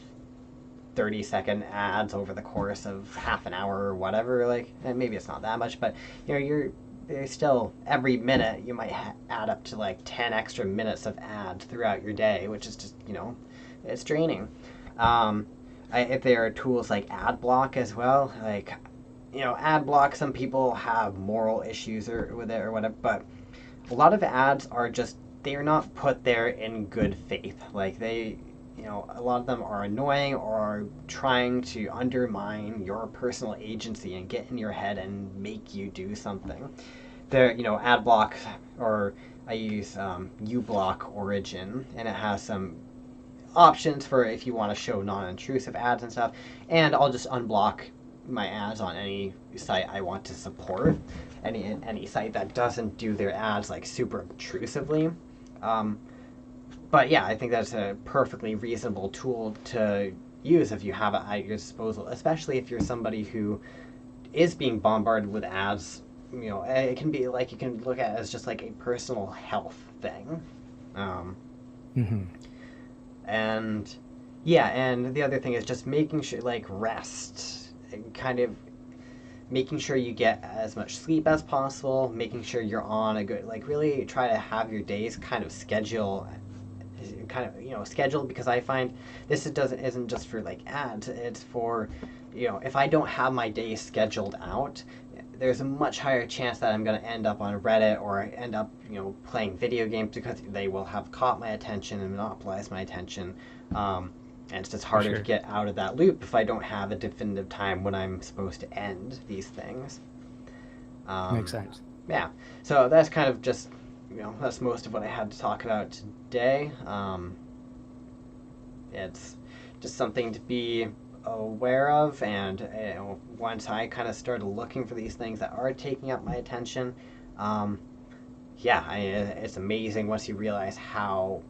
30-second ads over the course of half an hour or whatever, maybe it's not that much, but there's still, every minute you might add up to like 10 extra minutes of ads throughout your day, which is just, it's draining. If there are tools like ad block as well, ad block, some people have moral issues with it or whatever, but a lot of ads are just, they're not put there in good faith. A lot of them are annoying or trying to undermine your personal agency and get in your head and make you do something. Ad block, or I use uBlock Origin, and it has some options for if you want to show non-intrusive ads and stuff, and I'll just unblock my ads on any site I want to support, any site that doesn't do their ads super intrusively. But yeah, I think that's a perfectly reasonable tool to use if you have it at your disposal, especially if you're somebody who is being bombarded with ads. It can be you can look at it as just a personal health thing. And yeah, and the other thing is just making sure, rest, and kind of making sure you get as much sleep as possible, making sure you're on a good, really try to have your days kind of scheduled, because I find this isn't just for ads, it's for, if I don't have my days scheduled out, there's a much higher chance that I'm going to end up on Reddit or end up, playing video games, because they will have caught my attention and monopolized my attention. And it's just harder to get out of that loop if I don't have a definitive time when I'm supposed to end these things. Makes sense. Yeah. So that's kind of just, that's most of what I had to talk about today. It's just something to be aware of, and once I kind of started looking for these things that are taking up my attention, it's amazing once you realize how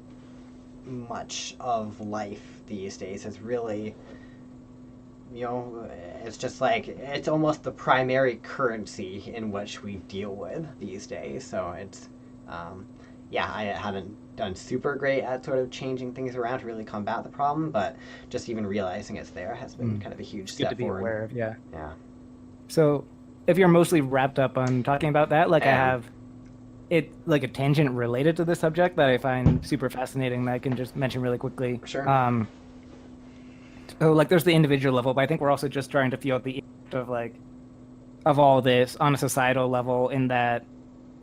much of life these days is really, it's just it's almost the primary currency in which we deal with these days. So it's Yeah, I haven't done super great at sort of changing things around to really combat the problem, but just even realizing it's there has been kind of a huge It's good to step be forward. aware of, yeah. Yeah, So if you're mostly wrapped up on talking about that, I like I am. have it like a tangent related to the subject that I find super fascinating that I can just mention really quickly. Sure. So like there's the individual level, but I think we're also just trying to feel the impact of like of all this on a societal level in that,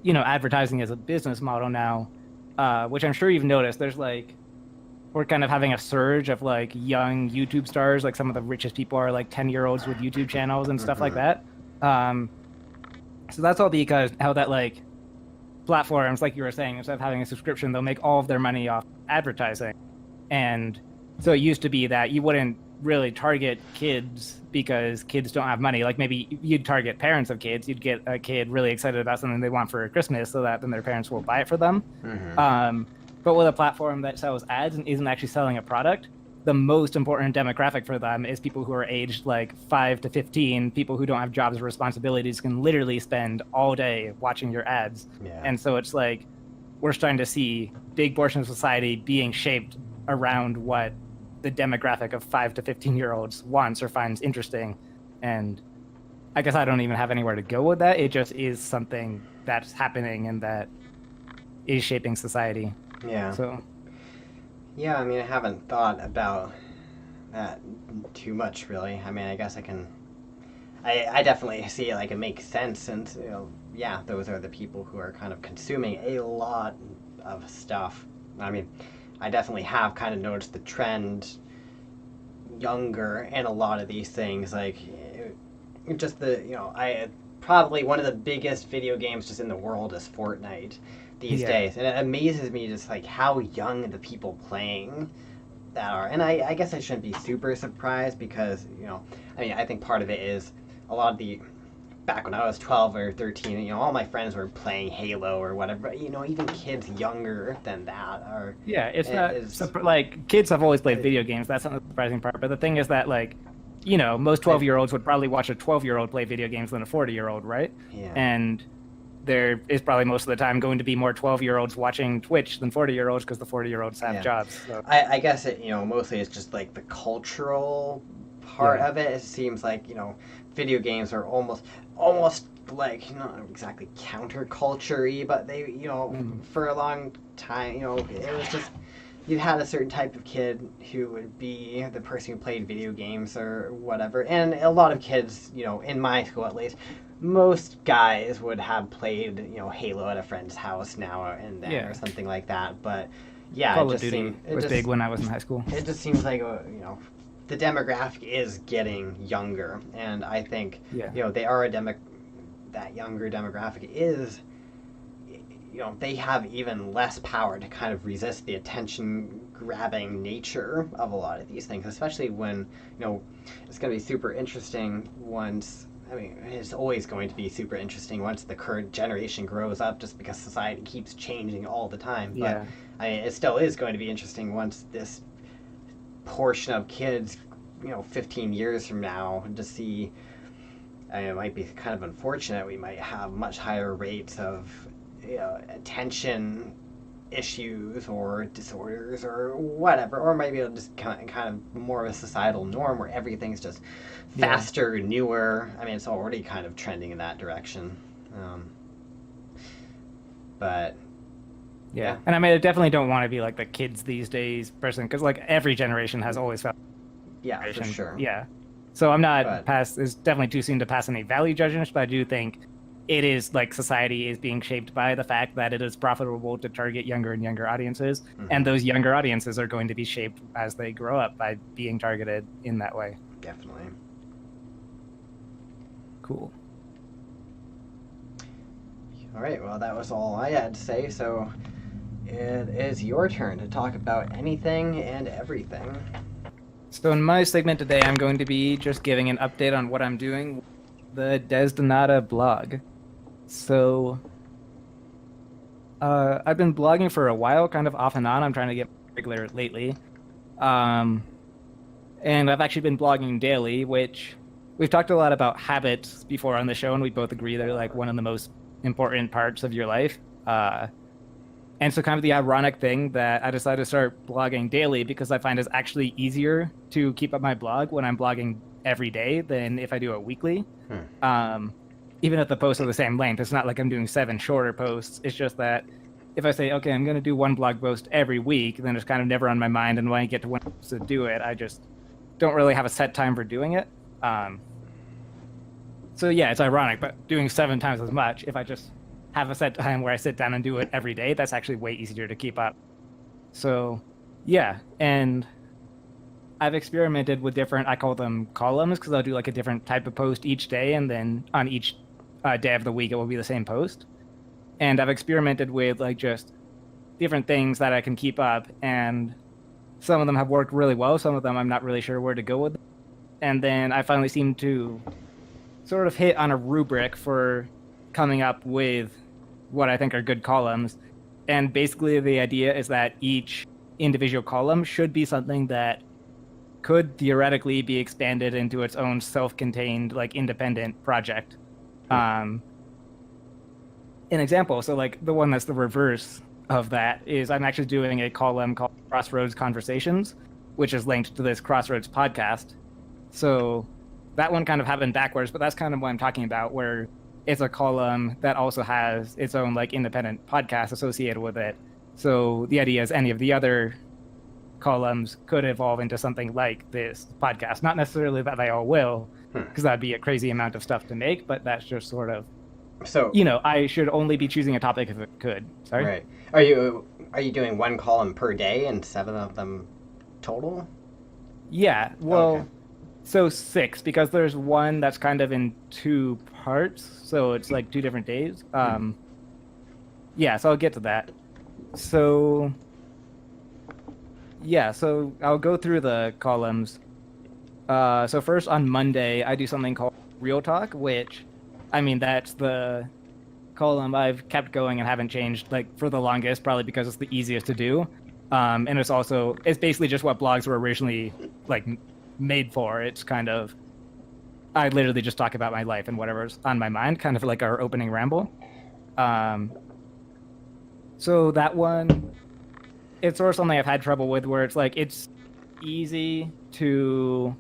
advertising is a business model now, which I'm sure you've noticed. There's like we're kind of having a surge of like young YouTube stars, like some of the richest people are like 10-year-olds with YouTube channels and stuff like Mm-hmm. that. Um, so that's all because how that like platforms, like you were saying, instead of having a subscription, they'll make all of their money off advertising. And so it used to be that you wouldn't really target kids because kids don't have money. Like maybe you'd target parents of kids. You'd get a kid really excited about something they want for Christmas so that then their parents will buy it for them. Mm-hmm. But with a platform that sells ads and isn't actually selling a product, the most important demographic for them is people who are aged like 5 to 15, people who don't have jobs or responsibilities can literally spend all day watching your ads. Yeah. And so it's like we're starting to see big portions of society being shaped around what the demographic of 5 to 15-year-olds wants or finds interesting. And I guess I don't even have anywhere to go with that. It just is something that's happening and that is shaping society. Yeah. So Yeah, I mean, I haven't thought about that too much, really. I mean, I guess I can. I definitely see it like it makes sense, and yeah, those are the people who are kind of consuming a lot of stuff. I mean, I definitely have kind of noticed the trend younger in a lot of these things, like just the I probably one of the biggest video games just in the world is Fortnite these yeah. days, and it amazes me just like how young the people playing that are. And I guess I shouldn't be super surprised because I mean, I think part of it is a lot of the back when I was 12 or 13, all my friends were playing Halo or whatever. But, even kids younger than that are Yeah, it's not is like kids have always played video games. That's not the surprising part. But the thing is that like, most I 12-year-olds would probably watch a 12-year-old play video games than a 40-year-old, right? yeah. And there is probably most of the time going to be more 12-year-olds watching Twitch than 40-year-olds because the 40-year-olds have Yeah. jobs. So. I guess it mostly it's just like the cultural part Yeah. of it. It seems like video games are almost like not exactly counterculture-y, but they for a long time it was just you had a certain type of kid who would be the person who played video games or whatever, and a lot of kids in my school at least. Most guys would have played, Halo at a friend's house now and then, Yeah. or something like that. But yeah, Call of Duty was big when I was in high school. it just seems like the demographic is getting younger, and I think Yeah. they are that younger demographic is they have even less power to kind of resist the attention grabbing nature of a lot of these things, especially when it's going to be super interesting once. I mean, it's always going to be super interesting once the current generation grows up, just because society keeps changing all the time. But Yeah. I mean, it still is going to be interesting once this portion of kids, 15 years from now, to see. I mean, it might be kind of unfortunate. We might have much higher rates of attention issues or disorders or whatever, or maybe it'll just kind of more of a societal norm where everything's just faster, newer. I mean, it's already kind of trending in that direction. But Yeah. And I mean, I definitely don't want to be like the kids these days person because like every generation has always felt. yeah, for sure. Yeah. So I'm not But it's definitely too soon to pass any value judgments, but I do think it is like society is being shaped by the fact that it is profitable to target younger and younger audiences. And those younger audiences are going to be shaped as they grow up by being targeted in that way. definitely. Cool. All right, well, that was all I had to say, so it is your turn to talk about anything and everything. So in my segment today, I'm going to be just giving an update on what I'm doing with the Desdonata blog. So I've been blogging for a while, kind of off and on. I'm trying to get regular lately. And I've actually been blogging daily, which we've talked a lot about habits before on the show, and we both agree they're like one of the most important parts of your life. And so, kind of the ironic thing that I decided to start blogging daily because I find it's actually easier to keep up my blog when I'm blogging every day than if I do it weekly. Um, Even if the posts are the same length, it's not like I'm doing 7 shorter posts. It's just that if I say, okay, I'm going to do one blog post every week, then it's kind of never on my mind. And when I get to when to do it, I just don't really have a set time for doing it. So yeah, it's ironic, but doing 7 times as much, if I just have a set time where I sit down and do it every day, that's actually way easier to keep up. So yeah, and I've experimented with different, I call them columns, because I'll do like a different type of post each day, and then on each day of the week, it will be the same post. And I've experimented with like just different things that I can keep up, and some of them have worked really well. Some of them I'm not really sure where to go with. And then I finally seem to sort of hit on a rubric for coming up with what I think are good columns. And basically the idea is that each individual column should be something that could theoretically be expanded into its own self-contained, like, independent project. An example, so like the one that's the reverse of that is I'm actually doing a column called Crossroads Conversations, which is linked to this Crossroads podcast. So that one kind of happened backwards, but that's kind of what I'm talking about, where it's a column that also has its own like independent podcast associated with it. So the idea is any of the other columns could evolve into something like this podcast. Not necessarily that they all will, because that'd be a crazy amount of stuff to make, but that's just sort of, So, I should only be choosing a topic if it could. Sorry? right. Are you doing one column per day and 7 of them total? Yeah, well, Okay. so 6, because there's one that's kind of in 2 parts, so it's like 2 different days. Yeah, so I'll get to that. So, yeah, so I'll go through the columns. So first on Monday, I do something called Real Talk, which, I mean, that's the column I've kept going and haven't changed like for the longest, probably because it's the easiest to do. And it's basically just what blogs were originally like made for. It's kind of, I literally just talk about my life and whatever's on my mind, kind of like our opening ramble. So that one, it's sort of something I've had trouble with, where it's like, it's easy to,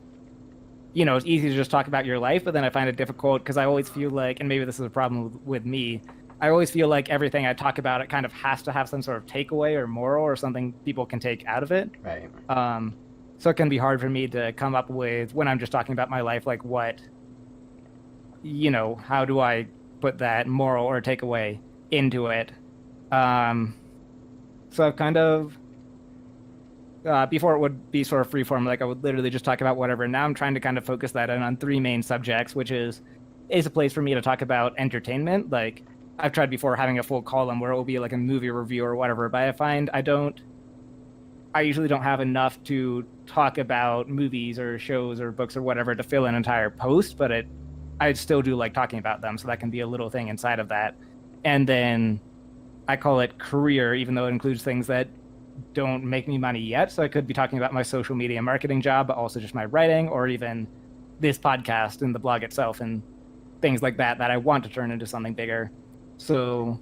it's easy to just talk about your life, but then I find it difficult because I always feel like, and maybe this is a problem with me, I always feel like everything I talk about, it kind of has to have some sort of takeaway or moral or something people can take out of it. Right. So it can be hard for me to come up with, when I'm just talking about my life, like what, how do I put that moral or takeaway into it? So I've kind of, before it would be sort of freeform, like I would literally just talk about whatever. Now I'm trying to kind of focus that in on 3 main subjects, which is a place for me to talk about entertainment. Like I've tried before having a full column where it will be like a movie review or whatever, but I find I usually don't have enough to talk about movies or shows or books or whatever to fill an entire post, but I still do like talking about them, so that can be a little thing inside of that. And then I call it career, even though it includes things that don't make me money yet. So I could be talking about my social media marketing job, but also just my writing, or even this podcast and the blog itself and things like that I want to turn into something bigger. So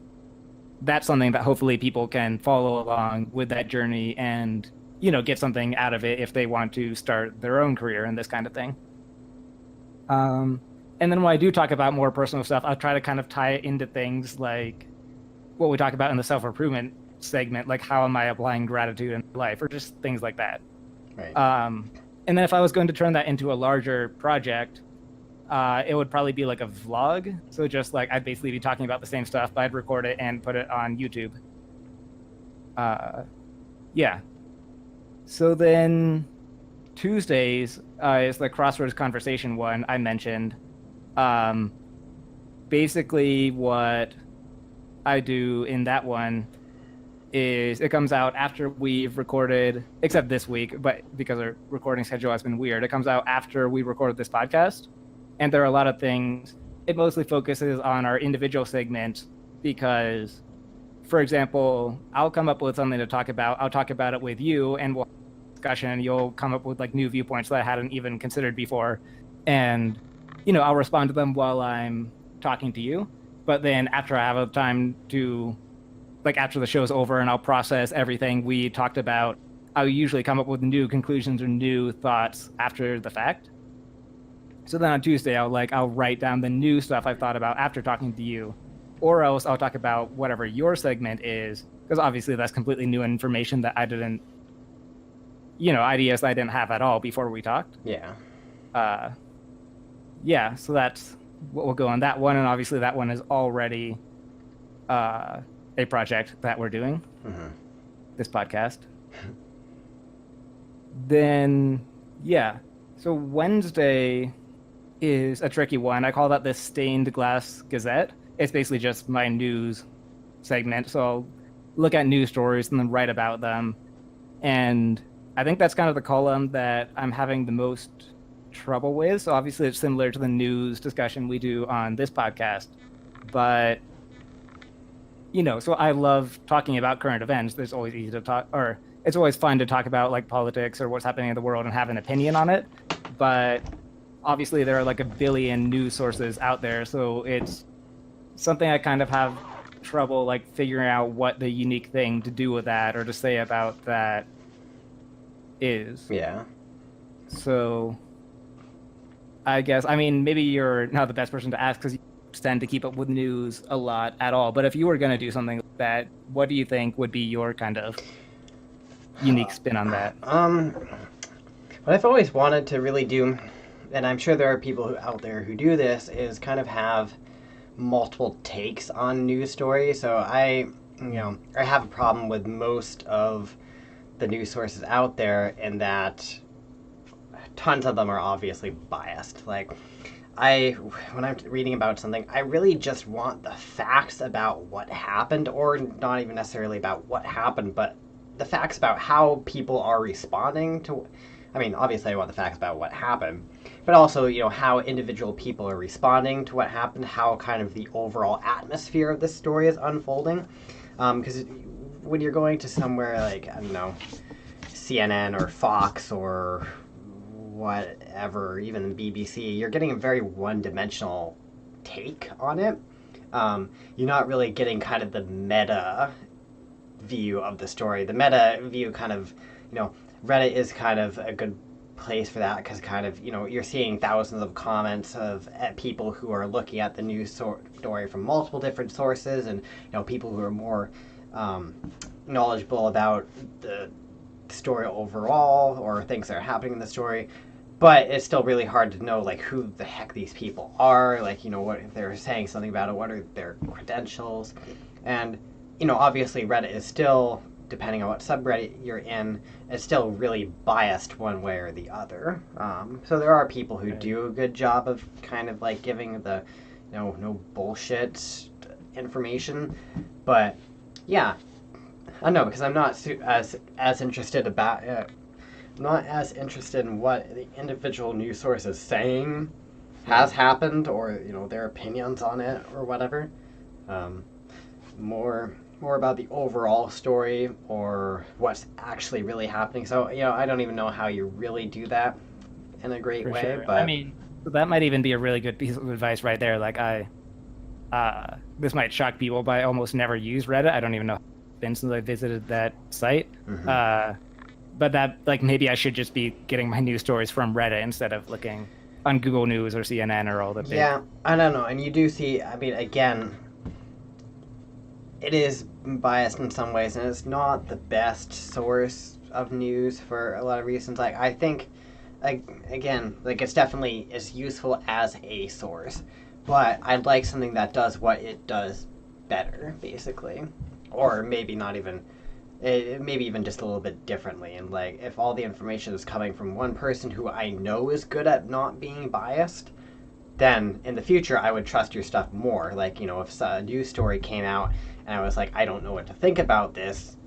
that's something that hopefully people can follow along with that journey and, get something out of it if they want to start their own career in this kind of thing. And then when I do talk about more personal stuff, I'll try to kind of tie it into things like what we talk about in the self-improvement segment, like how am I applying gratitude in life, or just things like that. Right. And then if I was going to turn that into a larger project, it would probably be like a vlog. So just like I'd basically be talking about the same stuff, but I'd record it and put it on YouTube. Yeah. So then Tuesdays is the Crossroads conversation one I mentioned. Basically what I do in that one is it comes out after we've recorded, except this week, but because our recording schedule has been weird, it comes out after we recorded this podcast. And there are a lot of things. It mostly focuses on our individual segments because, for example, I'll come up with something to talk about. I'll talk about it with you and we'll have a discussion, and you'll come up with like new viewpoints that I hadn't even considered before. And, I'll respond to them while I'm talking to you. But then after I have a time to like after the show's over and I'll process everything we talked about, I'll usually come up with new conclusions or new thoughts after the fact. So then on Tuesday, I'll write down the new stuff I've thought about after talking to you, or else I'll talk about whatever your segment is, because obviously that's completely new information that I didn't, ideas that I didn't have at all before we talked. Yeah. Yeah, so that's what will go on that one, and obviously that one is already a project that we're doing, this podcast. Then, yeah, so Wednesday is a tricky one. I call that the Stained Glass Gazette. It's basically just my news segment, so I'll look at news stories and then write about them. And I think that's kind of the column that I'm having the most trouble with. So obviously it's similar to the news discussion we do on this podcast. But, so I love talking about current events. There's always easy to talk, or it's always fun to talk about like politics or what's happening in the world and have an opinion on it. But obviously there are like a billion news sources out there. So it's something I kind of have trouble like figuring out what the unique thing to do with that or to say about that is. Yeah. So I guess, maybe you're not the best person to ask because you tend to keep up with news a lot at all. But if you were going to do something like that, what do you think would be your kind of unique spin on that? What I've always wanted to really do, and I'm sure there are people out there who do this, is kind of have multiple takes on news stories. So I have a problem with most of the news sources out there in that tons of them are obviously biased. Like, when I'm reading about something, I really just want the facts about what happened, or not even necessarily about what happened, but the facts about how people are responding to. Obviously I want the facts about what happened, but also, how individual people are responding to what happened, how kind of the overall atmosphere of this story is unfolding. Because when you're going to somewhere like, I don't know, CNN or Fox or whatever, even the BBC, you're getting a very one-dimensional take on it. You're not really getting kind of the meta view of the story. The meta view kind of, Reddit is kind of a good place for that because kind of, you're seeing thousands of comments of people who are looking at the news story from multiple different sources, and people who are more knowledgeable about the story overall or things that are happening in the story. But it's still really hard to know like who the heck these people are, like, what if they're saying something about it, what are their credentials. And obviously Reddit is still, depending on what subreddit you're in, it's still really biased one way or the other. So there are people who do a good job of kind of like giving the no bullshit information. But yeah, I don't know, because I'm not as interested about I'm not as interested in what the individual news source is saying has happened, or their opinions on it or whatever. More about the overall story or what's actually really happening. So I don't even know how you really do that in a great way. Sure. But that might even be a really good piece of advice right there. Like this might shock people, but I almost never use Reddit. I don't even know since I visited that site. But that, like, maybe I should just be getting my news stories from Reddit instead of looking on Google News or CNN or all the big... Yeah, I don't know. And you do see, again, it is biased in some ways, and it's not the best source of news for a lot of reasons. Like, I think, again, like, it's definitely as useful as a source, but I'd like something that does what it does better, basically. Or maybe not even... maybe even just a little bit differently. And like, if all the information is coming from one person who I know is good at not being biased, then in the future I would trust your stuff more. Like, if a news story came out and I was like, I don't know what to think about this,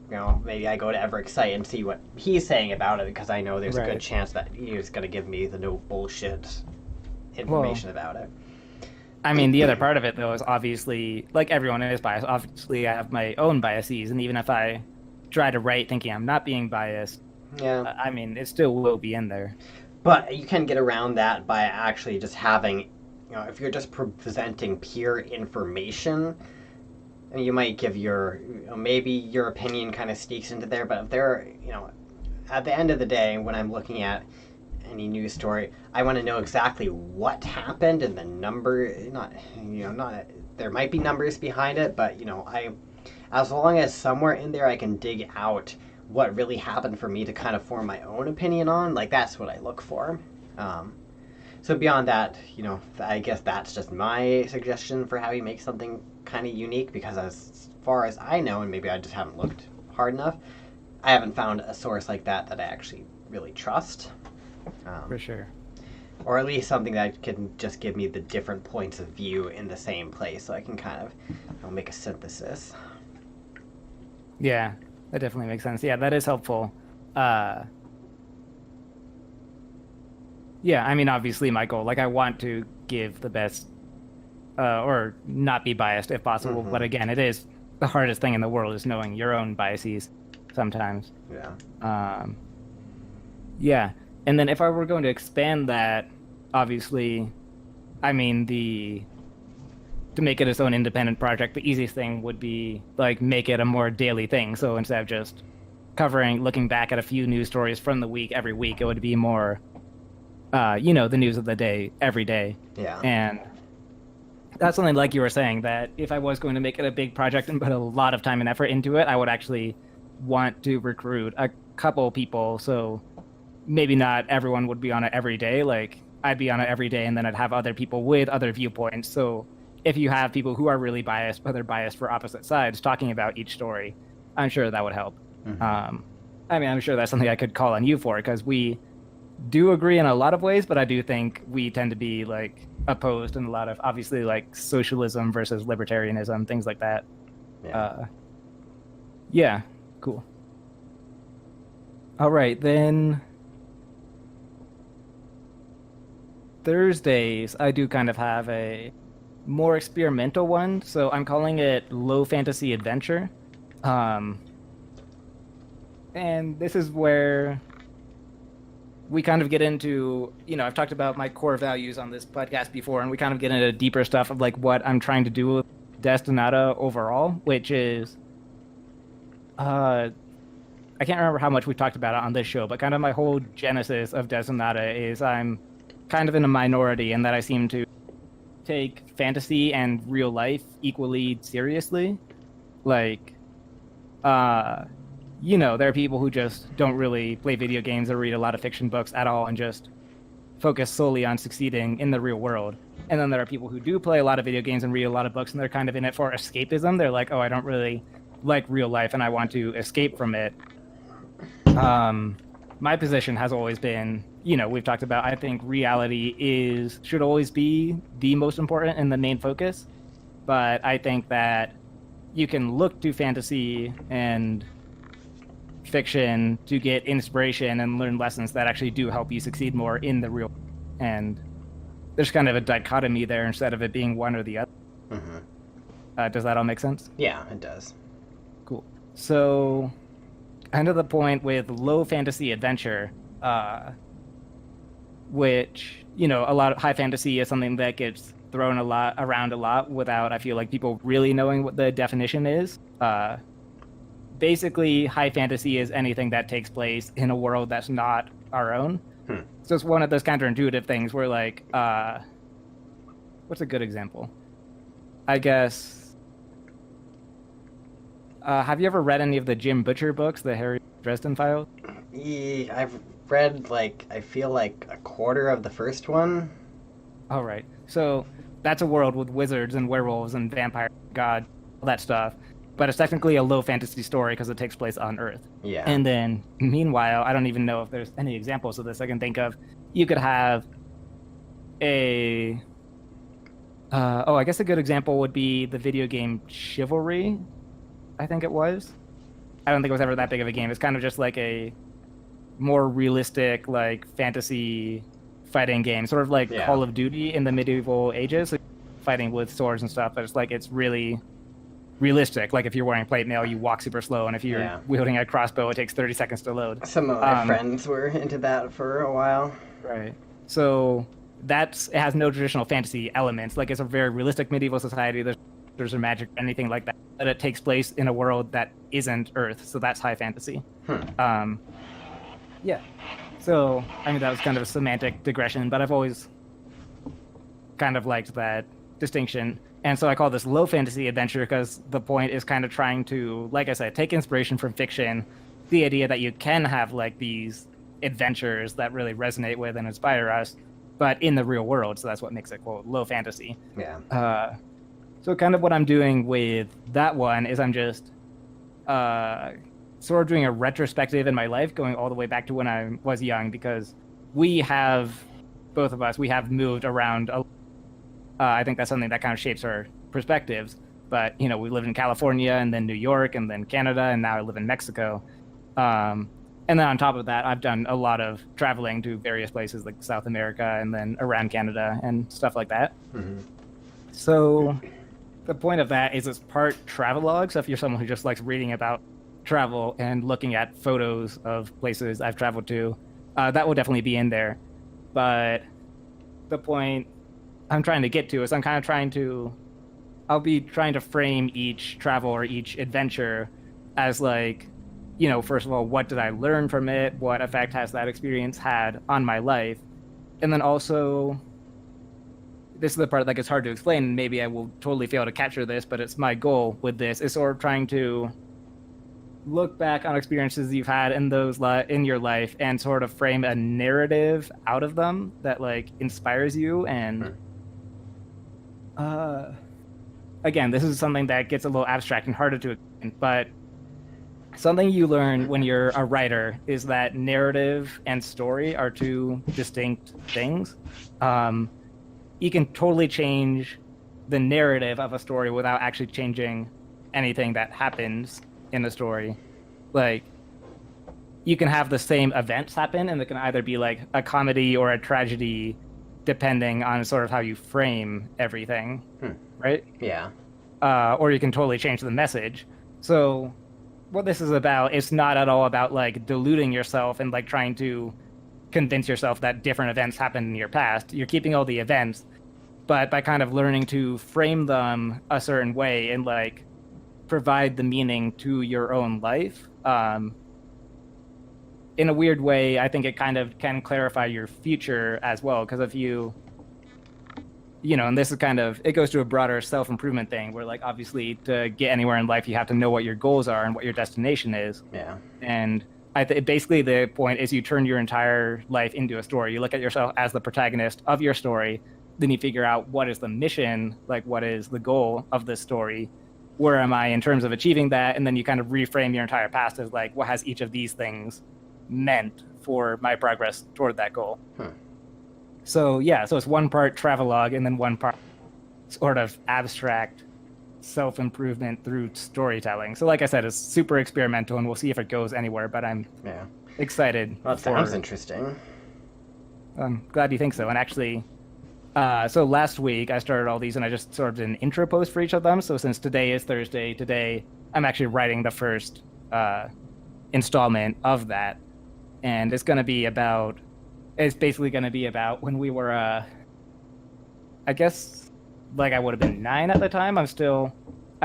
maybe I go to Evaric's site and see what he's saying about it, because I know there's a good chance that he's going to give me the no bullshit information about it. The other part of it, though, is obviously, like, everyone is biased. Obviously, I have my own biases, and even if I try to write thinking I'm not being biased, it still will be in there. But you can get around that by actually just having, if you're just presenting pure information, and you might give maybe your opinion kind of sneaks into there, but if there, at the end of the day, when I'm looking at any news story, I want to know exactly what happened and the number. Not there might be numbers behind it, but as long as somewhere in there I can dig out what really happened for me to kind of form my own opinion on, like that's what I look for. So beyond that, I guess that's just my suggestion for how you make something kind of unique, because as far as I know, and maybe I just haven't looked hard enough, I haven't found a source like that I actually really trust. For sure. Or at least something that can just give me the different points of view in the same place, so I can kind of make a synthesis. Yeah, that definitely makes sense. Yeah, that is helpful. Yeah, I mean, obviously my goal, like I want to give the best, or not be biased if possible, but again, it is the hardest thing in the world is knowing your own biases sometimes. Yeah. Yeah. And then if I were going to expand that, obviously, I mean, to make it its own independent project, the easiest thing would be like make it a more daily thing. So instead of just looking back at a few news stories from the week every week, it would be more, the news of the day every day. Yeah. And that's something like you were saying, that if I was going to make it a big project and put a lot of time and effort into it, I would actually want to recruit a couple people. So maybe not everyone would be on it every day. Like I'd be on it every day, and then I'd have other people with other viewpoints. So if you have people who are really biased, but they're biased for opposite sides, talking about each story, I'm sure that would help. Mm-hmm. I mean, I'm sure that's something I could call on you for, because we do agree in a lot of ways, but I do think we tend to be like opposed in a lot of, obviously, like socialism versus libertarianism, things like that. Yeah. Yeah, cool. All right, then Thursdays, I do kind of have a more experimental one, so I'm calling it Low Fantasy Adventure. And this is where we kind of get into, I've talked about my core values on this podcast before, and we kind of get into deeper stuff of like what I'm trying to do with Destinata overall, which is, I can't remember how much we talked about it on this show, but kind of my whole genesis of Destinata is I'm kind of in a minority in that I seem to take fantasy and real life equally seriously. Like, there are people who just don't really play video games or read a lot of fiction books at all and just focus solely on succeeding in the real world. And then there are people who do play a lot of video games and read a lot of books, and they're kind of in it for escapism. They're like, oh, I don't really like real life and I want to escape from it. My position has always been, we've talked about, I think reality should always be the most important and the main focus. But I think that you can look to fantasy and fiction to get inspiration and learn lessons that actually do help you succeed more in the real world. And there's kind of a dichotomy there instead of it being one or the other. Mm-hmm. Does that all make sense? Yeah, it does. Cool. So, kind of the point with Low Fantasy Adventure, which, a lot of high fantasy is something that gets thrown around a lot without, I feel like, people really knowing what the definition is. Basically, high fantasy is anything that takes place in a world that's not our own. So it's one of those counterintuitive things where, like, what's a good example? I guess, have you ever read any of the Jim Butcher books, the Harry Dresden Files? Yeah, I've read, I feel like a quarter of the first one. All right. So that's a world with wizards and werewolves and vampire god, all that stuff. But it's technically a low fantasy story because it takes place on Earth. Yeah. And then, meanwhile, I don't even know if there's any examples of this I can think of. You could have I guess a good example would be the video game Chivalry, I think it was. I don't think it was ever that big of a game. It's kind of just like a more realistic, like, fantasy fighting game. Sort of like Call of Duty in the medieval ages. So fighting with swords and stuff, but it's really realistic. Like, if you're wearing plate mail, you walk super slow, and if you're wielding a crossbow, it takes 30 seconds to load. Some of my friends were into that for a while. Right. So it has no traditional fantasy elements. Like, it's a very realistic medieval society. There's no magic or anything like that. but it takes place in a world that isn't Earth, so that's high fantasy. Um, yeah. So, I mean, that was kind of a semantic digression, but I've always kind of liked that distinction. And so I call this low fantasy adventure because the point is kind of trying to, like I said, take inspiration from fiction, the idea that you can have like these adventures that really resonate with and inspire us, but in the real world. So that's what makes it, quote, low fantasy. Yeah. So kind of what I'm doing with that one is I'm just sort of doing a retrospective in my life, going all the way back to when I was young, because both of us, we have moved around. I think that's something that kind of shapes our perspectives. But, you know, we lived in California and then New York and then Canada, and now I live in Mexico. And then on top of that, I've done a lot of traveling to various places like South America and then around Canada and stuff like that. Mm-hmm. So the point of that is it's part travelogue. So if you're someone who just likes reading about travel and looking at photos of places I've traveled to, that will definitely be in there. But the point I'm trying to get to is I'll be trying to frame each travel or each adventure as like, you know, first of all, what did I learn from it? What effect has that experience had on my life? And then also, this is the part that gets hard to explain, and maybe I will totally fail to capture this, but it's my goal with this is sort of trying to look back on experiences you've had in in your life and sort of frame a narrative out of them that like inspires you. And again, this is something that gets a little abstract and harder to explain, but something you learn when you're a writer is that narrative and story are two distinct things. You can totally change the narrative of a story without actually changing anything that happens in the story. Like, you can have the same events happen, and it can either be like a comedy or a tragedy, depending on sort of how you frame everything, right? Yeah. Or you can totally change the message. So what this is about, it's not at all about like deluding yourself and like trying to convince yourself that different events happened in your past. You're keeping all the events, but by kind of learning to frame them a certain way and like provide the meaning to your own life. In a weird way, I think it kind of can clarify your future as well. Because if you know, and this is kind of, it goes to a broader self-improvement thing where like, obviously to get anywhere in life, you have to know what your goals are and what your destination is. Yeah. And basically the point is you turn your entire life into a story. You look at yourself as the protagonist of your story. Then you figure out what is the mission, like what is the goal of this story? Where am I in terms of achieving that? And then you kind of reframe your entire past as like, what has each of these things meant for my progress toward that goal? So yeah, so it's one part travelogue and then one part sort of abstract self-improvement through storytelling. So like I said, it's super experimental and we'll see if it goes anywhere, but I'm excited. Well, that sounds interesting. I'm glad you think so. And actually, so last week I started all these and I just sort of did an intro post for each of them. So since today is Thursday, today I'm actually writing the first installment of that. And it's basically going to be about when we were, I guess, like I would have been 9 at the time. I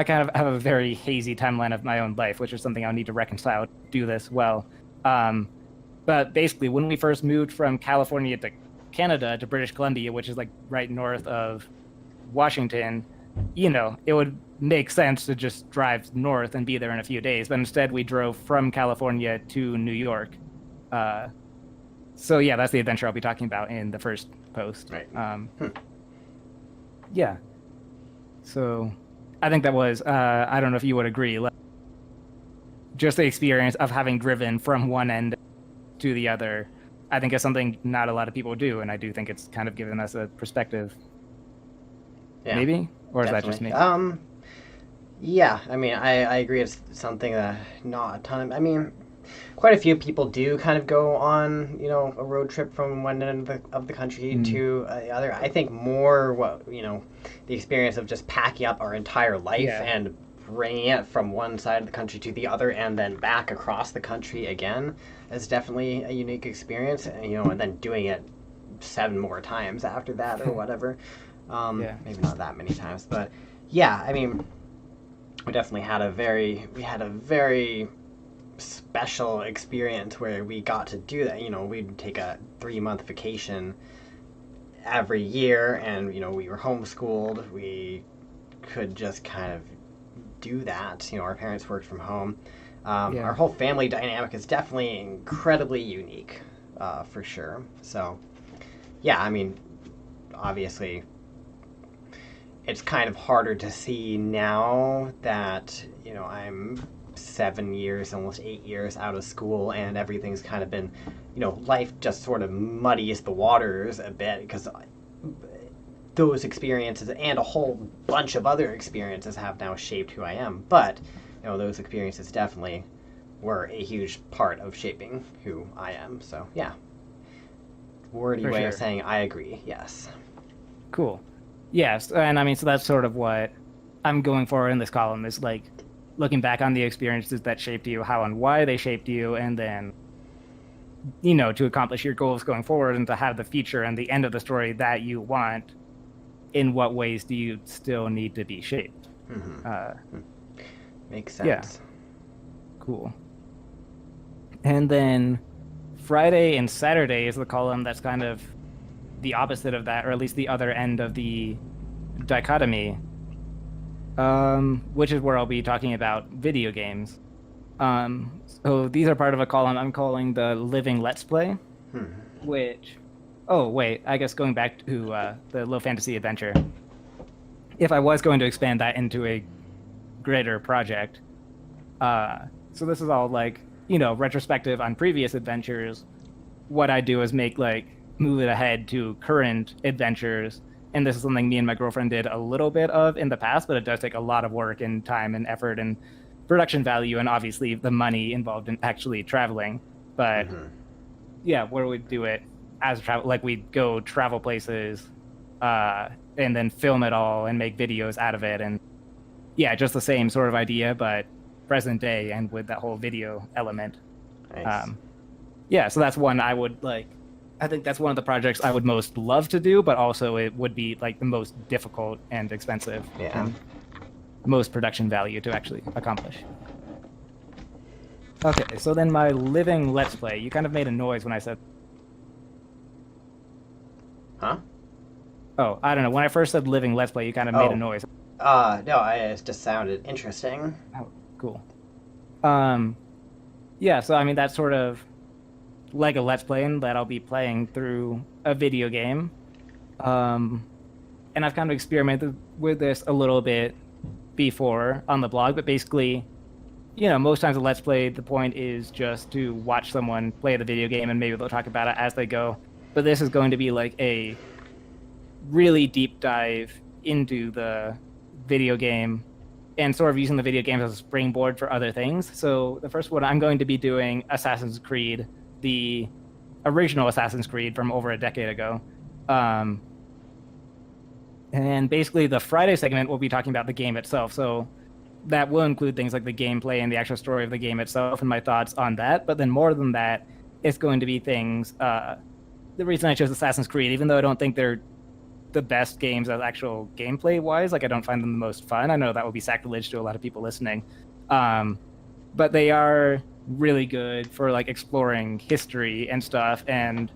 kind of have a very hazy timeline of my own life, which is something I'll need to reconcile to do this well. But basically, when we first moved from California to Canada to British Columbia, which is like right north of Washington, you know, it would make sense to just drive north and be there in a few days. But instead, we drove from California to New York. So yeah, that's the adventure I'll be talking about in the first post. Right. Yeah. So I think that was, I don't know if you would agree, just the experience of having driven from one end to the other, I think is something not a lot of people do. And I do think it's kind of given us a perspective. Yeah, maybe? Or definitely. Is that just me? Yeah, I mean, I agree. It's something that not a ton of, I mean, quite a few people do kind of go on, you know, a road trip from one end of the country to the other. I think more the experience of just packing up our entire life and bringing it from one side of the country to the other and then back across the country again is definitely a unique experience. And then doing it 7 more times after that or whatever. Maybe not that many times, but yeah, I mean, we definitely had a very special experience where we got to do that. We'd take a 3-month vacation every year, and we were homeschooled. We could just kind of do that. Our parents worked from home. Our Yeah. whole family dynamic is definitely incredibly unique, for sure. So, yeah, I mean, obviously, it's kind of harder to see now that I'm 7 years, almost 8 years out of school, and everything's kind of been, life just sort of muddies the waters a bit because those experiences and a whole bunch of other experiences have now shaped who I am. But those experiences definitely were a huge part of shaping who I am. So yeah, wordy For way of sure. saying I agree. Yes. Cool. Yes, and I mean, so that's sort of what I'm going for in this column is like looking back on the experiences that shaped you, how and why they shaped you, and then, to accomplish your goals going forward and to have the future and the end of the story that you want, in what ways do you still need to be shaped? Mm-hmm. Uh, Makes yeah, sense. cool. And then Friday and Saturday is the column that's kind of the opposite of that, or at least the other end of the dichotomy, which is where I'll be talking about video games. So these are part of a column I'm calling the Living Let's Play, Hmm. which, oh, wait, I guess going back to the low fantasy adventure, if I was going to expand that into a greater project, so this is all like, retrospective on previous adventures. What I do is move it ahead to current adventures. And this is something me and my girlfriend did a little bit of in the past, but it does take a lot of work and time and effort and production value, and obviously the money involved in actually traveling. But Mm-hmm. yeah, where we do it as travel, like we'd go travel places, and then film it all and make videos out of it. And yeah, just the same sort of idea, but present day and with that whole video element. Nice. Yeah, so that's one I would like. I think that's one of the projects I would most love to do, but also it would be like the most difficult and expensive Yeah. and most production value to actually accomplish. Okay, so then my living let's play. You kind of made a noise when I said, Huh? oh, I don't know. When I first said living let's play, you kind of made a Oh. noise. No, it just sounded interesting. Oh, cool. Yeah, so I mean that's sort of like a let's play that I'll be playing through a video game. And I've kind of experimented with this a little bit before on the blog, but basically, most times a let's play, the point is just to watch someone play the video game and maybe they'll talk about it as they go. But this is going to be like a really deep dive into the video game and sort of using the video game as a springboard for other things. So the first one I'm going to be doing Assassin's Creed, the original Assassin's Creed from over a decade ago. And basically the Friday segment will be talking about the game itself. So that will include things like the gameplay and the actual story of the game itself and my thoughts on that. But then more than that, it's going to be things. The reason I chose Assassin's Creed, even though I don't think they're the best games as actual gameplay wise, like I don't find them the most fun. I know that would be sacrilege to a lot of people listening. But they are really good for like exploring history and stuff. And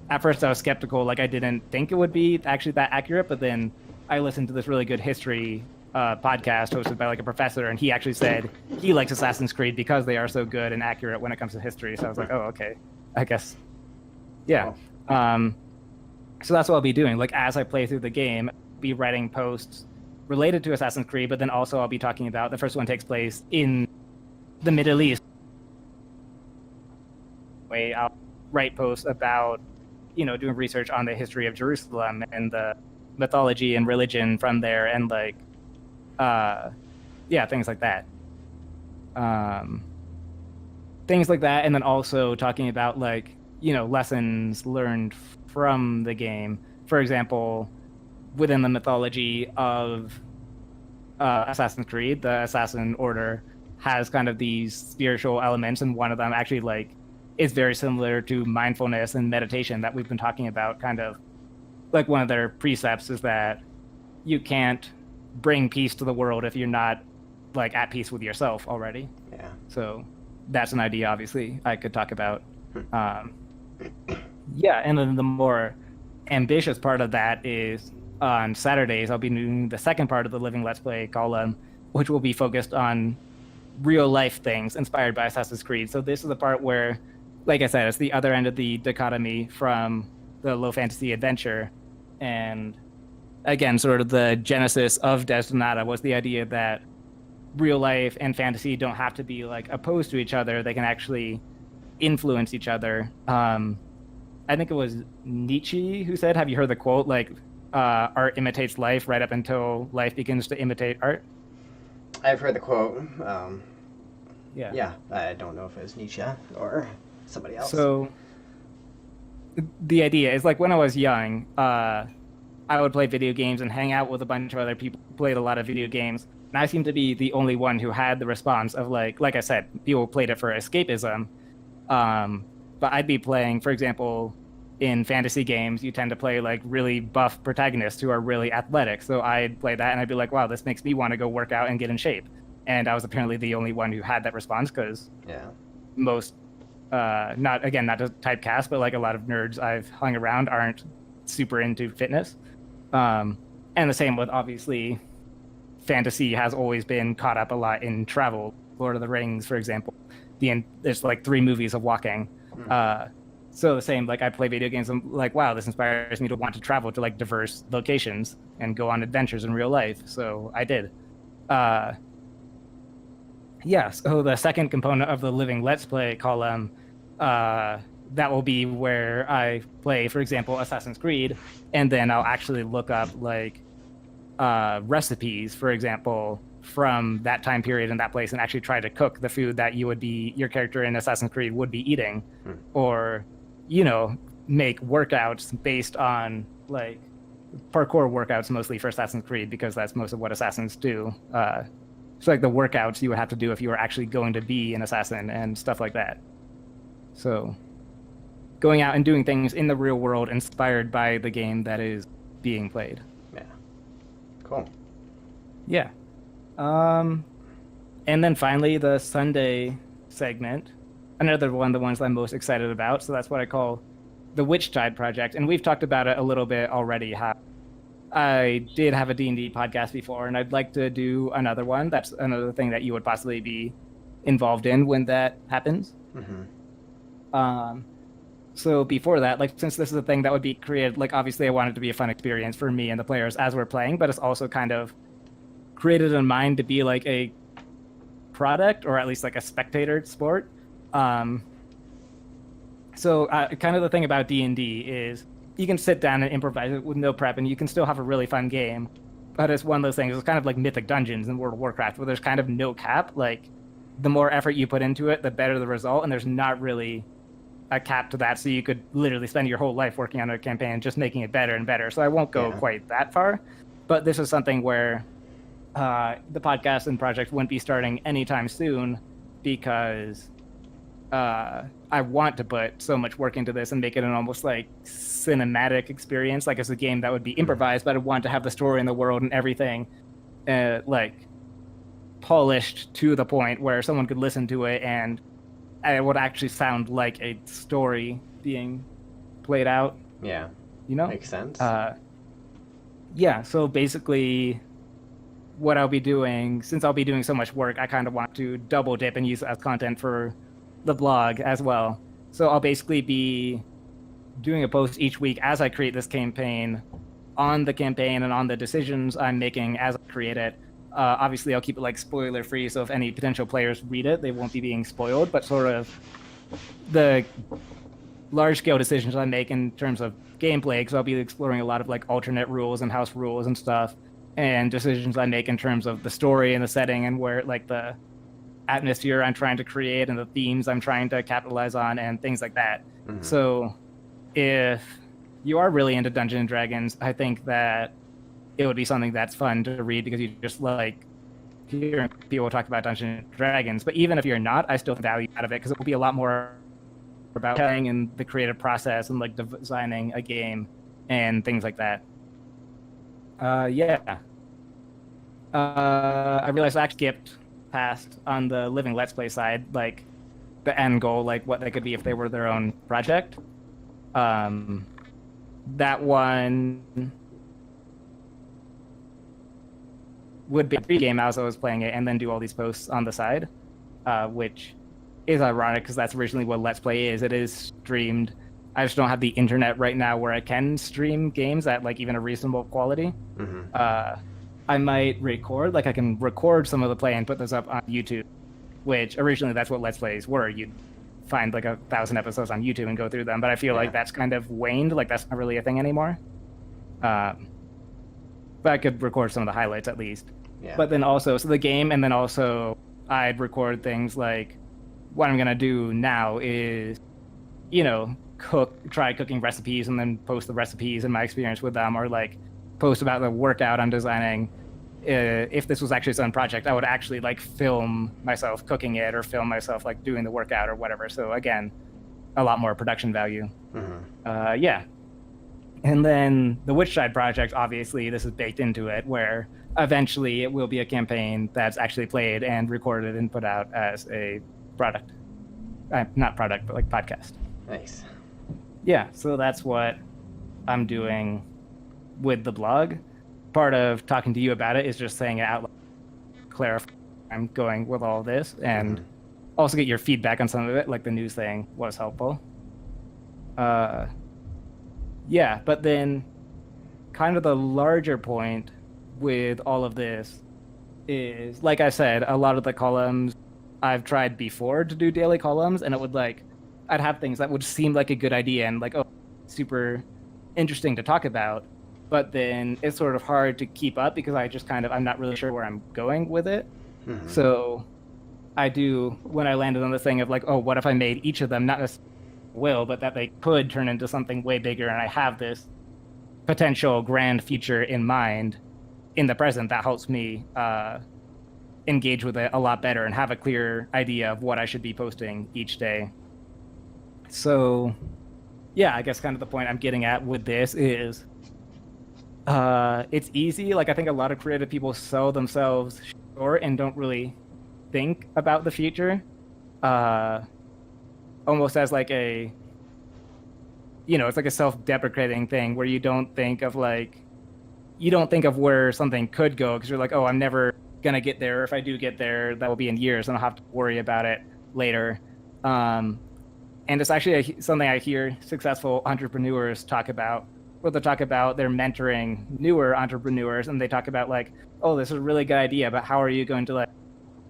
at first I was skeptical, like I didn't think it would be actually that accurate, but then I listened to this really good history podcast hosted by like a professor, and he actually said he likes Assassin's Creed because they are so good and accurate when it comes to history. So I was like, oh, okay, I guess, yeah. So that's what I'll be doing. Like as I play through the game, I'll be writing posts related to Assassin's Creed, but then also I'll be talking about the first one takes place in the Middle East. I'll write posts about, doing research on the history of Jerusalem and the mythology and religion from there, and like, things like that. Things like that, and then also talking about like, lessons learned from the game. For example, within the mythology of Assassin's Creed, the Assassin Order has kind of these spiritual elements, and one of them actually like is very similar to mindfulness and meditation that we've been talking about. Kind of like one of their precepts is that you can't bring peace to the world if you're not like at peace with yourself already. Yeah. So that's an idea, obviously, I could talk about. Hmm. Yeah, and then the more ambitious part of that is on Saturdays, I'll be doing the second part of the Living Let's Play column, which will be focused on real life things inspired by Assassin's Creed. So this is the part where, like I said, it's the other end of the dichotomy from the low fantasy adventure. And again, sort of the genesis of Destinata was the idea that real life and fantasy don't have to be like opposed to each other. They can actually influence each other. I think it was Nietzsche who said, have you heard the quote, like, art imitates life right up until life begins to imitate art? I've heard the quote. Yeah. I don't know if it was Nietzsche or somebody else. So the idea is like when I was young, I would play video games and hang out with a bunch of other people who played a lot of video games. And I seemed to be the only one who had the response of like I said, people played it for escapism. But I'd be playing, for example, in fantasy games, you tend to play like really buff protagonists who are really athletic. So I'd play that and I'd be like, wow, this makes me want to go work out and get in shape. And I was apparently the only one who had that response because most, not to typecast, but like a lot of nerds I've hung around aren't super into fitness. And the same with obviously fantasy has always been caught up a lot in travel. Lord of the Rings, for example, there's like 3 movies of walking. So the same, like I play video games, I'm like, wow, this inspires me to want to travel to like diverse locations and go on adventures in real life. So I did. So the second component of the Living Let's Play column, that will be where I play, for example, Assassin's Creed, and then I'll actually look up like recipes, for example, from that time period in that place and actually try to cook the food that your character in Assassin's Creed would be eating. Or, make workouts based on like parkour workouts mostly for Assassin's Creed because that's most of what assassins do. So like the workouts you would have to do if you were actually going to be an assassin and stuff like that. So going out and doing things in the real world inspired by the game that is being played. Yeah. Cool. Yeah. And then finally the Sunday segment, another one of the ones I'm most excited about. So that's what I call the Witchtide Project. And we've talked about it a little bit already. How I did have a D&D podcast before, and I'd like to do another one. That's another thing that you would possibly be involved in when that happens. So before that, like, since this is a thing that would be created, like, obviously I want it to be a fun experience for me and the players as we're playing, but it's also kind of created in mind to be like a product or at least like a spectator sport. So kind of the thing about D&D is you can sit down and improvise it with no prep and you can still have a really fun game. But it's one of those things, it's kind of like Mythic Dungeons in World of Warcraft where there's kind of no cap. Like the more effort you put into it, the better the result. And there's not really a cap to that. So you could literally spend your whole life working on a campaign, just making it better and better. So I won't go quite that far, but this is something where the podcast and project wouldn't be starting anytime soon because I want to put so much work into this and make it an almost like cinematic experience. Like it's a game that would be improvised, but I want to have the story in the world and everything like polished to the point where someone could listen to it and it would actually sound like a story being played out. Yeah. Makes sense. So basically what I'll be doing, since I'll be doing so much work, I kind of want to double dip and use it as content for the blog as well. So I'll basically be doing a post each week as I create this campaign on the campaign and on the decisions I'm making as I create it. Obviously, I'll keep it like spoiler free, so if any potential players read it, they won't be being spoiled, but sort of the large scale decisions I make in terms of gameplay, because I'll be exploring a lot of like alternate rules and house rules and stuff, and decisions I make in terms of the story and the setting and where like the atmosphere I'm trying to create and the themes I'm trying to capitalize on and things like that. So if you are really into Dungeons and Dragons, I think that it would be something that's fun to read because you just like hearing people talk about Dungeons and Dragons. But even if you're not, I still value out of it because it will be a lot more about telling and the creative process and like designing a game and things like that. I realized I skipped past on the living Let's Play side, like the end goal, like what they could be if they were their own project. That one would be a free game as I was playing it, and then do all these posts on the side, which is ironic because that's originally what Let's Play is. It is streamed. I just don't have the internet right now where I can stream games at like even a reasonable quality. I might record, like I can record some of the play and put those up on YouTube, which originally that's what Let's Plays were. You'd find like 1,000 episodes on YouTube and go through them, but I feel like that's kind of waned. Like that's not really a thing anymore. But I could record some of the highlights at least. Yeah. But then also, so the game, and then also I'd record things like what I'm going to do now is, you know, try cooking recipes and then post the recipes and my experience with them, or like post about the workout I'm designing. If this was actually its own project, I would actually like film myself cooking it or film myself like doing the workout or whatever. So again, a lot more production value. Yeah. And then the Witchside project, obviously this is baked into it, where eventually it will be a campaign that's actually played and recorded and put out as a product. Not product, but like podcast. Nice. Yeah, so that's what I'm doing with the blog. Part of talking to you about it is just saying it out loud, clarify I'm going with all this, and also get your feedback on some of it, like the news thing was helpful. Yeah, but then kind of the larger point with all of this is, like I said, a lot of the columns I've tried before to do daily columns, and it would like, I'd have things that would seem like a good idea and like, oh, super interesting to talk about, but then it's sort of hard to keep up because I just I'm not really sure where I'm going with it. So I do, when I landed on the thing of like, oh, what if I made each of them not necessarily will, but that they could turn into something way bigger, and I have this potential grand future in mind in the present that helps me engage with it a lot better and have a clear idea of what I should be posting each day. So yeah, I guess kind of the point I'm getting at with this is it's easy. Like I think a lot of creative people sell themselves short and don't really think about the future. Almost as like a, you know, it's like a self-deprecating thing where you don't think of where something could go because you're like, oh, I'm never gonna get there. Or if I do get there, that will be in years and I'll have to worry about it later. And it's actually something I hear successful entrepreneurs talk about, where they talk about they're mentoring newer entrepreneurs, and they talk about like, oh, this is a really good idea, but how are you going to like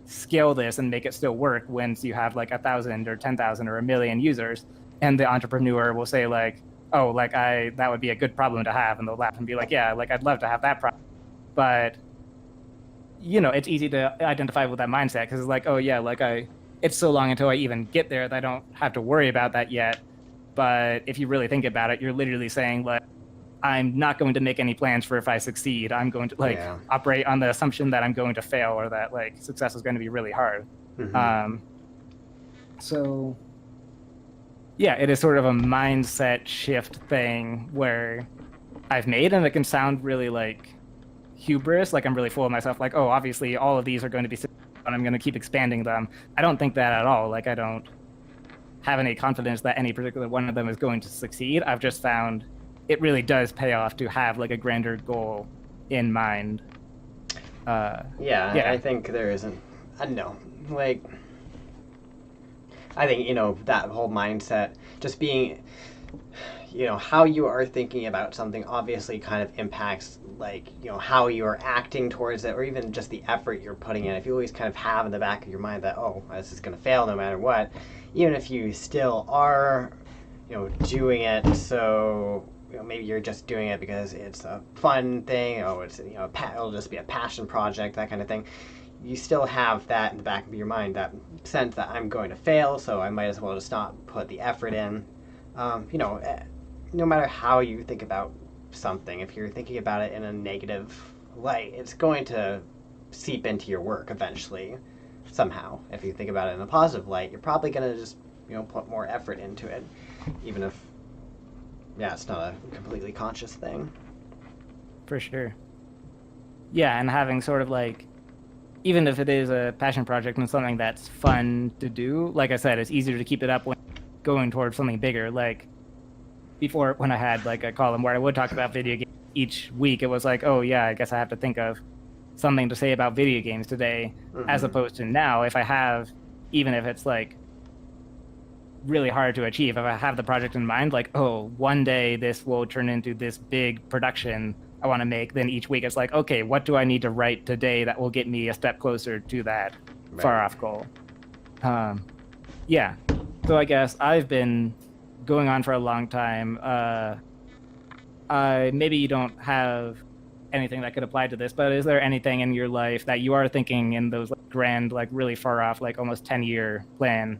scale this and make it still work once you have like 1,000 or 10,000 or 1,000,000 users? And the entrepreneur will say like, oh, like that would be a good problem to have, and they'll laugh and be like, yeah, like I'd love to have that problem. But you know, it's easy to identify with that mindset because it's like, oh yeah, like it's so long until I even get there that I don't have to worry about that yet. But if you really think about it, you're literally saying like, I'm not going to make any plans for if I succeed. I'm going to like operate on the assumption that I'm going to fail, or that like success is going to be really hard. So yeah, it is sort of a mindset shift thing where I've made, and it can sound really like hubris, like I'm really full of myself, like, oh, obviously all of these are going to be successful and I'm going to keep expanding them. I don't think that at all. Like I don't have any confidence that any particular one of them is going to succeed. I've just found it really does pay off to have like a grander goal in mind. I think there isn't, I don't know, like, I think, you know, that whole mindset, just being, you know, how you are thinking about something obviously kind of impacts, like, you know, how you are acting towards it, or even just the effort you're putting in. If you always kind of have in the back of your mind that, oh, this is going to fail no matter what, even if you still are, you know, doing it, so, you know, maybe you're just doing it because it's a fun thing, oh, it's, you know, it'll just be a passion project, that kind of thing. You still have that in the back of your mind, that sense that I'm going to fail, so I might as well just not put the effort in. You know, no matter how you think about something, if you're thinking about it in a negative light, it's going to seep into your work eventually, somehow. If you think about it in a positive light, you're probably going to just, you know, put more effort into it, even if, yeah, it's not a completely conscious thing. For sure. Yeah, and having sort of like even if it is a passion project and something that's fun to do, like I said, it's easier to keep it up when going towards something bigger. Like before, when I had like a column where I would talk about video games each week, it was like, oh yeah, I guess I have to think of something to say about video games today, as opposed to now, if I have, even if it's like really hard to achieve, if I have the project in mind, like, oh, one day this will turn into this big production I want to make, then each week it's like, okay, what do I need to write today that will get me a step closer to that far off goal? Yeah. So I guess I've been going on for a long time. Maybe you don't have anything that could apply to this, but is there anything in your life that you are thinking in those like, grand, like really far off, like almost 10-year plan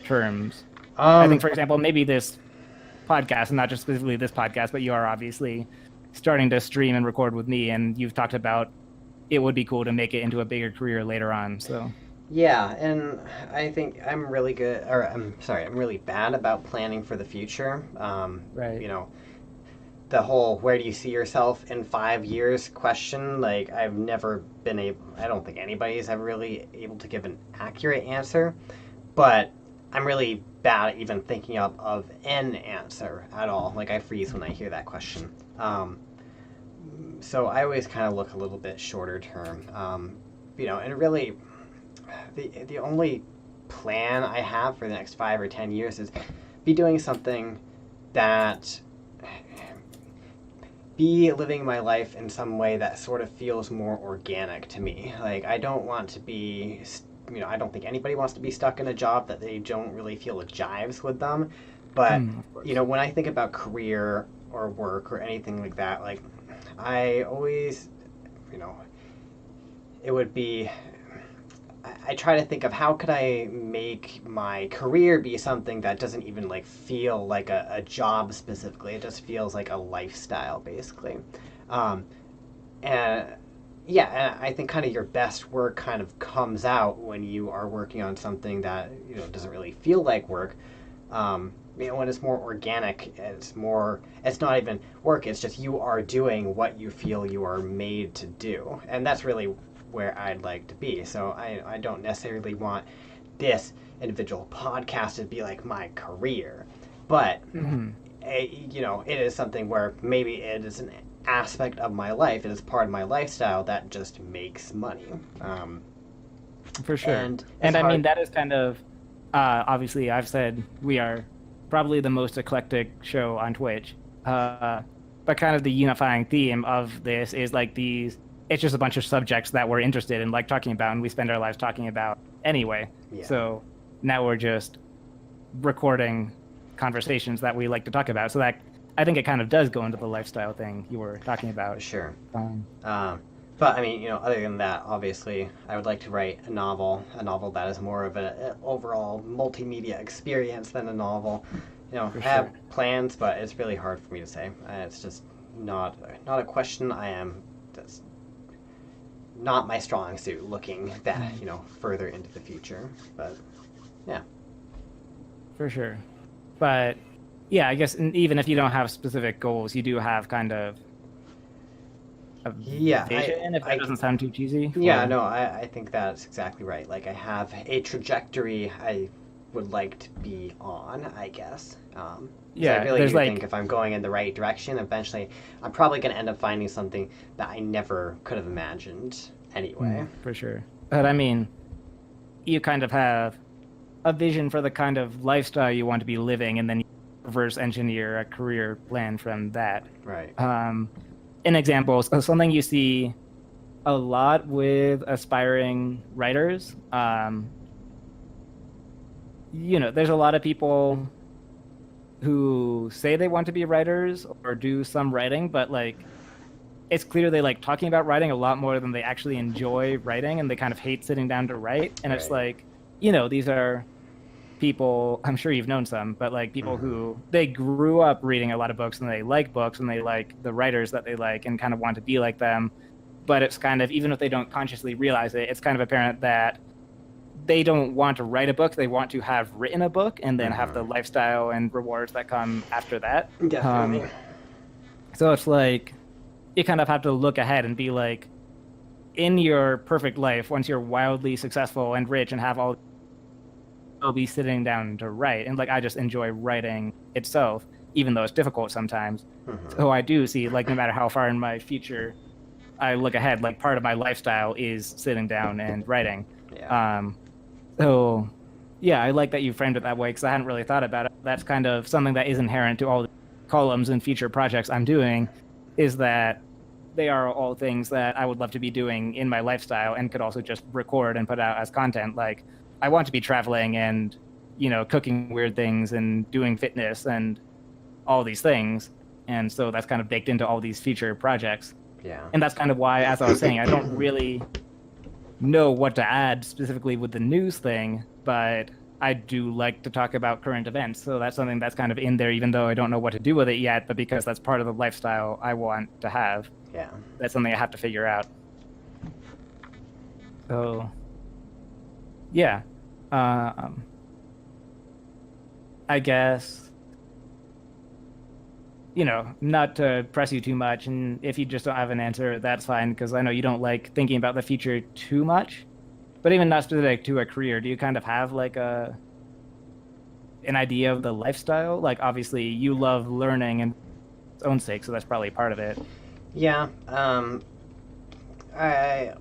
terms? I think, for example, maybe this podcast, and not just specifically this podcast, but you are obviously starting to stream and record with me, and you've talked about it would be cool to make it into a bigger career later on. So Yeah, and I think I'm really good, or I'm really bad about planning for the future. right. You know, the whole "where do you see yourself in 5 years" question, like I've never been able. I don't think anybody's ever really able to give an accurate answer, but I'm really bad at even thinking of an answer at all. Like I freeze when I hear that question. So I always kind of look a little bit shorter term. And really, the only plan I have for the next 5 or 10 years is be doing something that be living my life in some way that sort of feels more organic to me. Like I don't want to be, I don't think anybody wants to be stuck in a job that they don't really feel it jives with them. But when I think about career or work or anything like that, like I always, it would be. I try to think of how could I make my career be something that doesn't even like feel like a job specifically. It just feels like a lifestyle basically. And yeah, and I think kind of your best work kind of comes out when you are working on something that doesn't really feel like work. When it's more organic, it's not even work. It's just you are doing what you feel you are made to do, and that's really where I'd like to be. So I don't necessarily want this individual podcast to be like my career, but it is something where maybe it is an aspect of my life. It is part of my lifestyle that just makes money. For sure. And I mean, that is kind of, obviously I've said we are probably the most eclectic show on Twitch. But kind of the unifying theme of this is like it's just a bunch of subjects that we're interested in like talking about and we spend our lives talking about anyway. Yeah. So now we're just recording conversations that we like to talk about. So that I think it kind of does go into the lifestyle thing you were talking about. Sure. But I mean, other than that, obviously, I would like to write a novel that is more of an overall multimedia experience than a novel. I have plans, but it's really hard for me to say. It's just not a question that's not my strong suit, looking that, further into the future. But, yeah. For sure. But, yeah, I guess even if you don't have specific goals, you do have kind of a vision, if that doesn't sound too cheesy. Yeah, no, I think that's exactly right. Like, I have a trajectory I would like to be on, I guess. I really do think if I'm going in the right direction, eventually I'm probably going to end up finding something that I never could have imagined anyway. For sure. But I mean, you kind of have a vision for the kind of lifestyle you want to be living, and then you reverse engineer a career plan from that. Right. An example, something you see a lot with aspiring writers. There's a lot of people who say they want to be writers or do some writing, but like it's clear they like talking about writing a lot more than they actually enjoy writing, and they kind of hate sitting down to write. And it's like, these are people, I'm sure you've known some, but like people who they grew up reading a lot of books and they like books and they like the writers that they like and kind of want to be like them. But it's kind of, even if they don't consciously realize it, it's kind of apparent that they don't want to write a book. They want to have written a book and then have the lifestyle and rewards that come after that. Definitely. So it's like, you kind of have to look ahead and be like, in your perfect life, once you're wildly successful and rich and have all, you'll be sitting down to write. And like, I just enjoy writing itself, even though it's difficult sometimes. So I do see, like, no matter how far in my future I look ahead, like, part of my lifestyle is sitting down and writing. Yeah. So yeah, I like that you framed it that way because I hadn't really thought about it. That's kind of something that is inherent to all the columns and future projects I'm doing, is that they are all things that I would love to be doing in my lifestyle and could also just record and put out as content. Like, I want to be traveling and, you know, cooking weird things and doing fitness and all these things. And so that's kind of baked into all these future projects. Yeah. And that's kind of why, as I was saying, I don't really know what to add specifically with the news thing, but I do like to talk about current events. So that's something that's kind of in there, even though I don't know what to do with it yet, but because that's part of the lifestyle I want to have. Yeah. That's something I have to figure out. So, yeah. I guess, you know, not to press you too much, and if you just don't have an answer, that's fine, because I know you don't like thinking about the future too much. But even not specific to a career, do you kind of have like an idea of the lifestyle? Like, obviously, you love learning and its own sake, so that's probably part of it. Yeah. I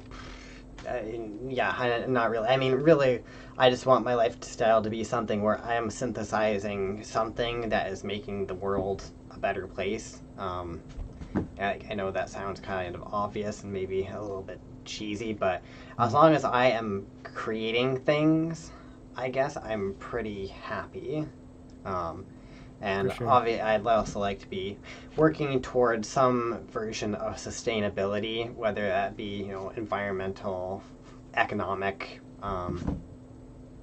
yeah, not really. I mean, really, I just want my lifestyle to be something where I am synthesizing something that is making the world a better place. I know that sounds kind of obvious and maybe a little bit cheesy, but as long as I am creating things, I guess I'm pretty happy. And For sure. obviously, I'd also like to be working towards some version of sustainability, whether that be, you know, environmental, economic, you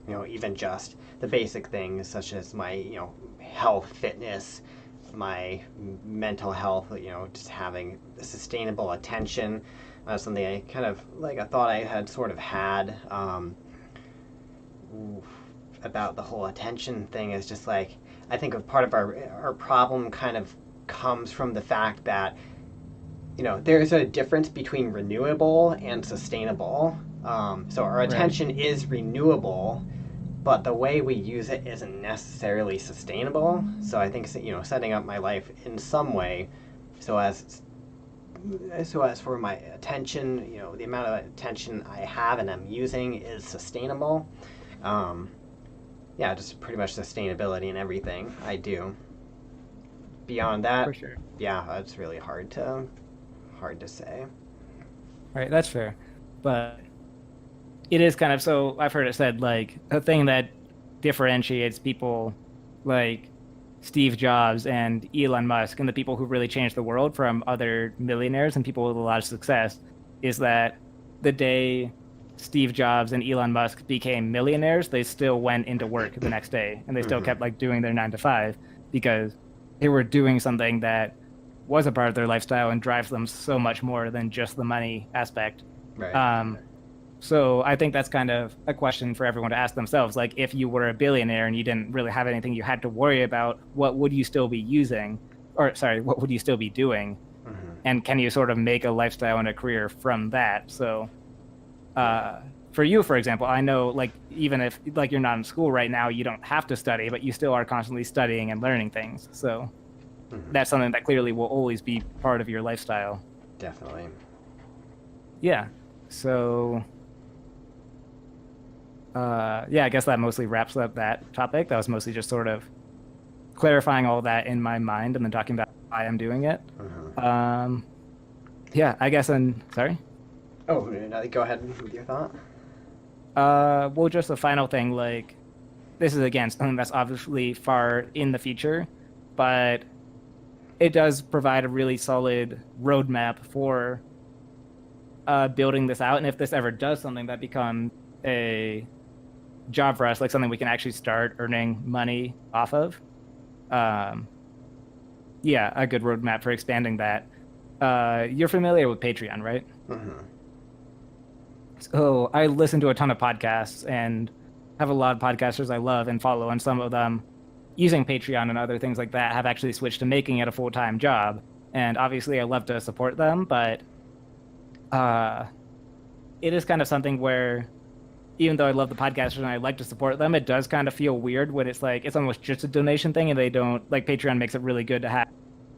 know, even just the basic things such as my, you know, health, fitness, my mental health, you know, just having sustainable attention. Something I kind of like, I thought I had sort of had about the whole attention thing is just like, I think a part of our problem kind of comes from the fact that, you know, there's a difference between renewable and sustainable. So our Right. attention is renewable, but the way we use it isn't necessarily sustainable. So I think, you know, setting up my life in some way so as for my attention, you know, the amount of attention I have and I'm using is sustainable. Um, yeah, just pretty much sustainability in everything I do. Beyond that, For sure. yeah, it's really hard to say. Right, that's fair. But it is kind of, so I've heard it said, like, a thing that differentiates people like Steve Jobs and Elon Musk and the people who really changed the world from other millionaires and people with a lot of success is that the day Steve Jobs and Elon Musk became millionaires, they still went into work the next day and they still kept like doing their 9 to 5 because they were doing something that was a part of their lifestyle and drives them so much more than just the money aspect. Right. So I think that's kind of a question for everyone to ask themselves. Like, if you were a billionaire and you didn't really have anything you had to worry about, what would you still be using? Or, sorry, what would you still be doing? And can you sort of make a lifestyle and a career from that? So for you, for example, I know, like, even if, like, you're not in school right now, you don't have to study, but you still are constantly studying and learning things. So that's something that clearly will always be part of your lifestyle. Definitely. Yeah. So yeah, I guess that mostly wraps up that topic. That was mostly just sort of clarifying all that in my mind and then talking about why I'm doing it. Yeah, I guess. And sorry. Oh, no, go ahead with your thought. Well, just the final thing. Like, this is again something that's obviously far in the future, but it does provide a really solid roadmap for building this out. And if this ever does something that becomes a job for us, like something we can actually start earning money off of, yeah, a good roadmap for expanding that. You're familiar with Patreon, right? So I listen to a ton of podcasts and have a lot of podcasters I love and follow, and some of them, using Patreon and other things like that, have actually switched to making it a full-time job. And obviously I love to support them, but it is kind of something where, even though I love the podcasters and I like to support them, it does kind of feel weird when it's like it's almost just a donation thing, and they don't like Patreon makes it really good to have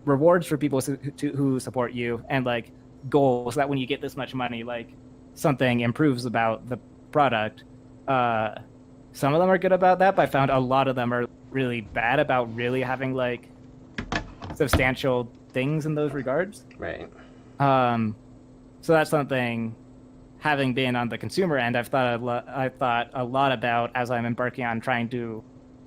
rewards for people who support you and like goals that when you get this much money, like something improves about the product. Some of them are good about that, but I found a lot of them are really bad about really having like substantial things in those regards. Right. So that's something, having been on the consumer end, I've thought a lot about as I'm embarking on trying to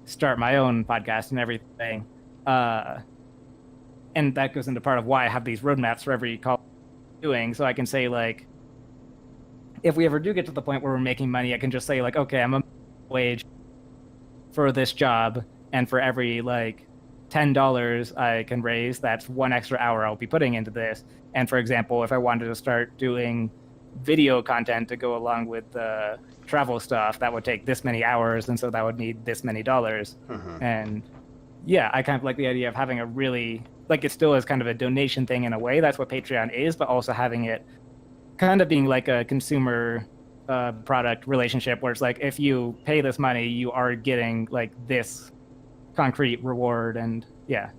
start my own podcast and everything. And that goes into part of why I have these roadmaps for every call I'm doing, so I can say like, if we ever do get to the point where we're making money, I can just say like, okay, I'm a wage for this job, and for every like $10 I can raise, that's one extra hour I'll be putting into this. And for example, if I wanted to start doing video content to go along with the travel stuff, that would take this many hours, and so that would need this many dollars. And yeah, I kind of like the idea of having a really, like, it still is kind of a donation thing in a way. That's what Patreon is, but also having it kind of being like a consumer product relationship where it's like, if you pay this money, you are getting like this concrete reward. And yeah.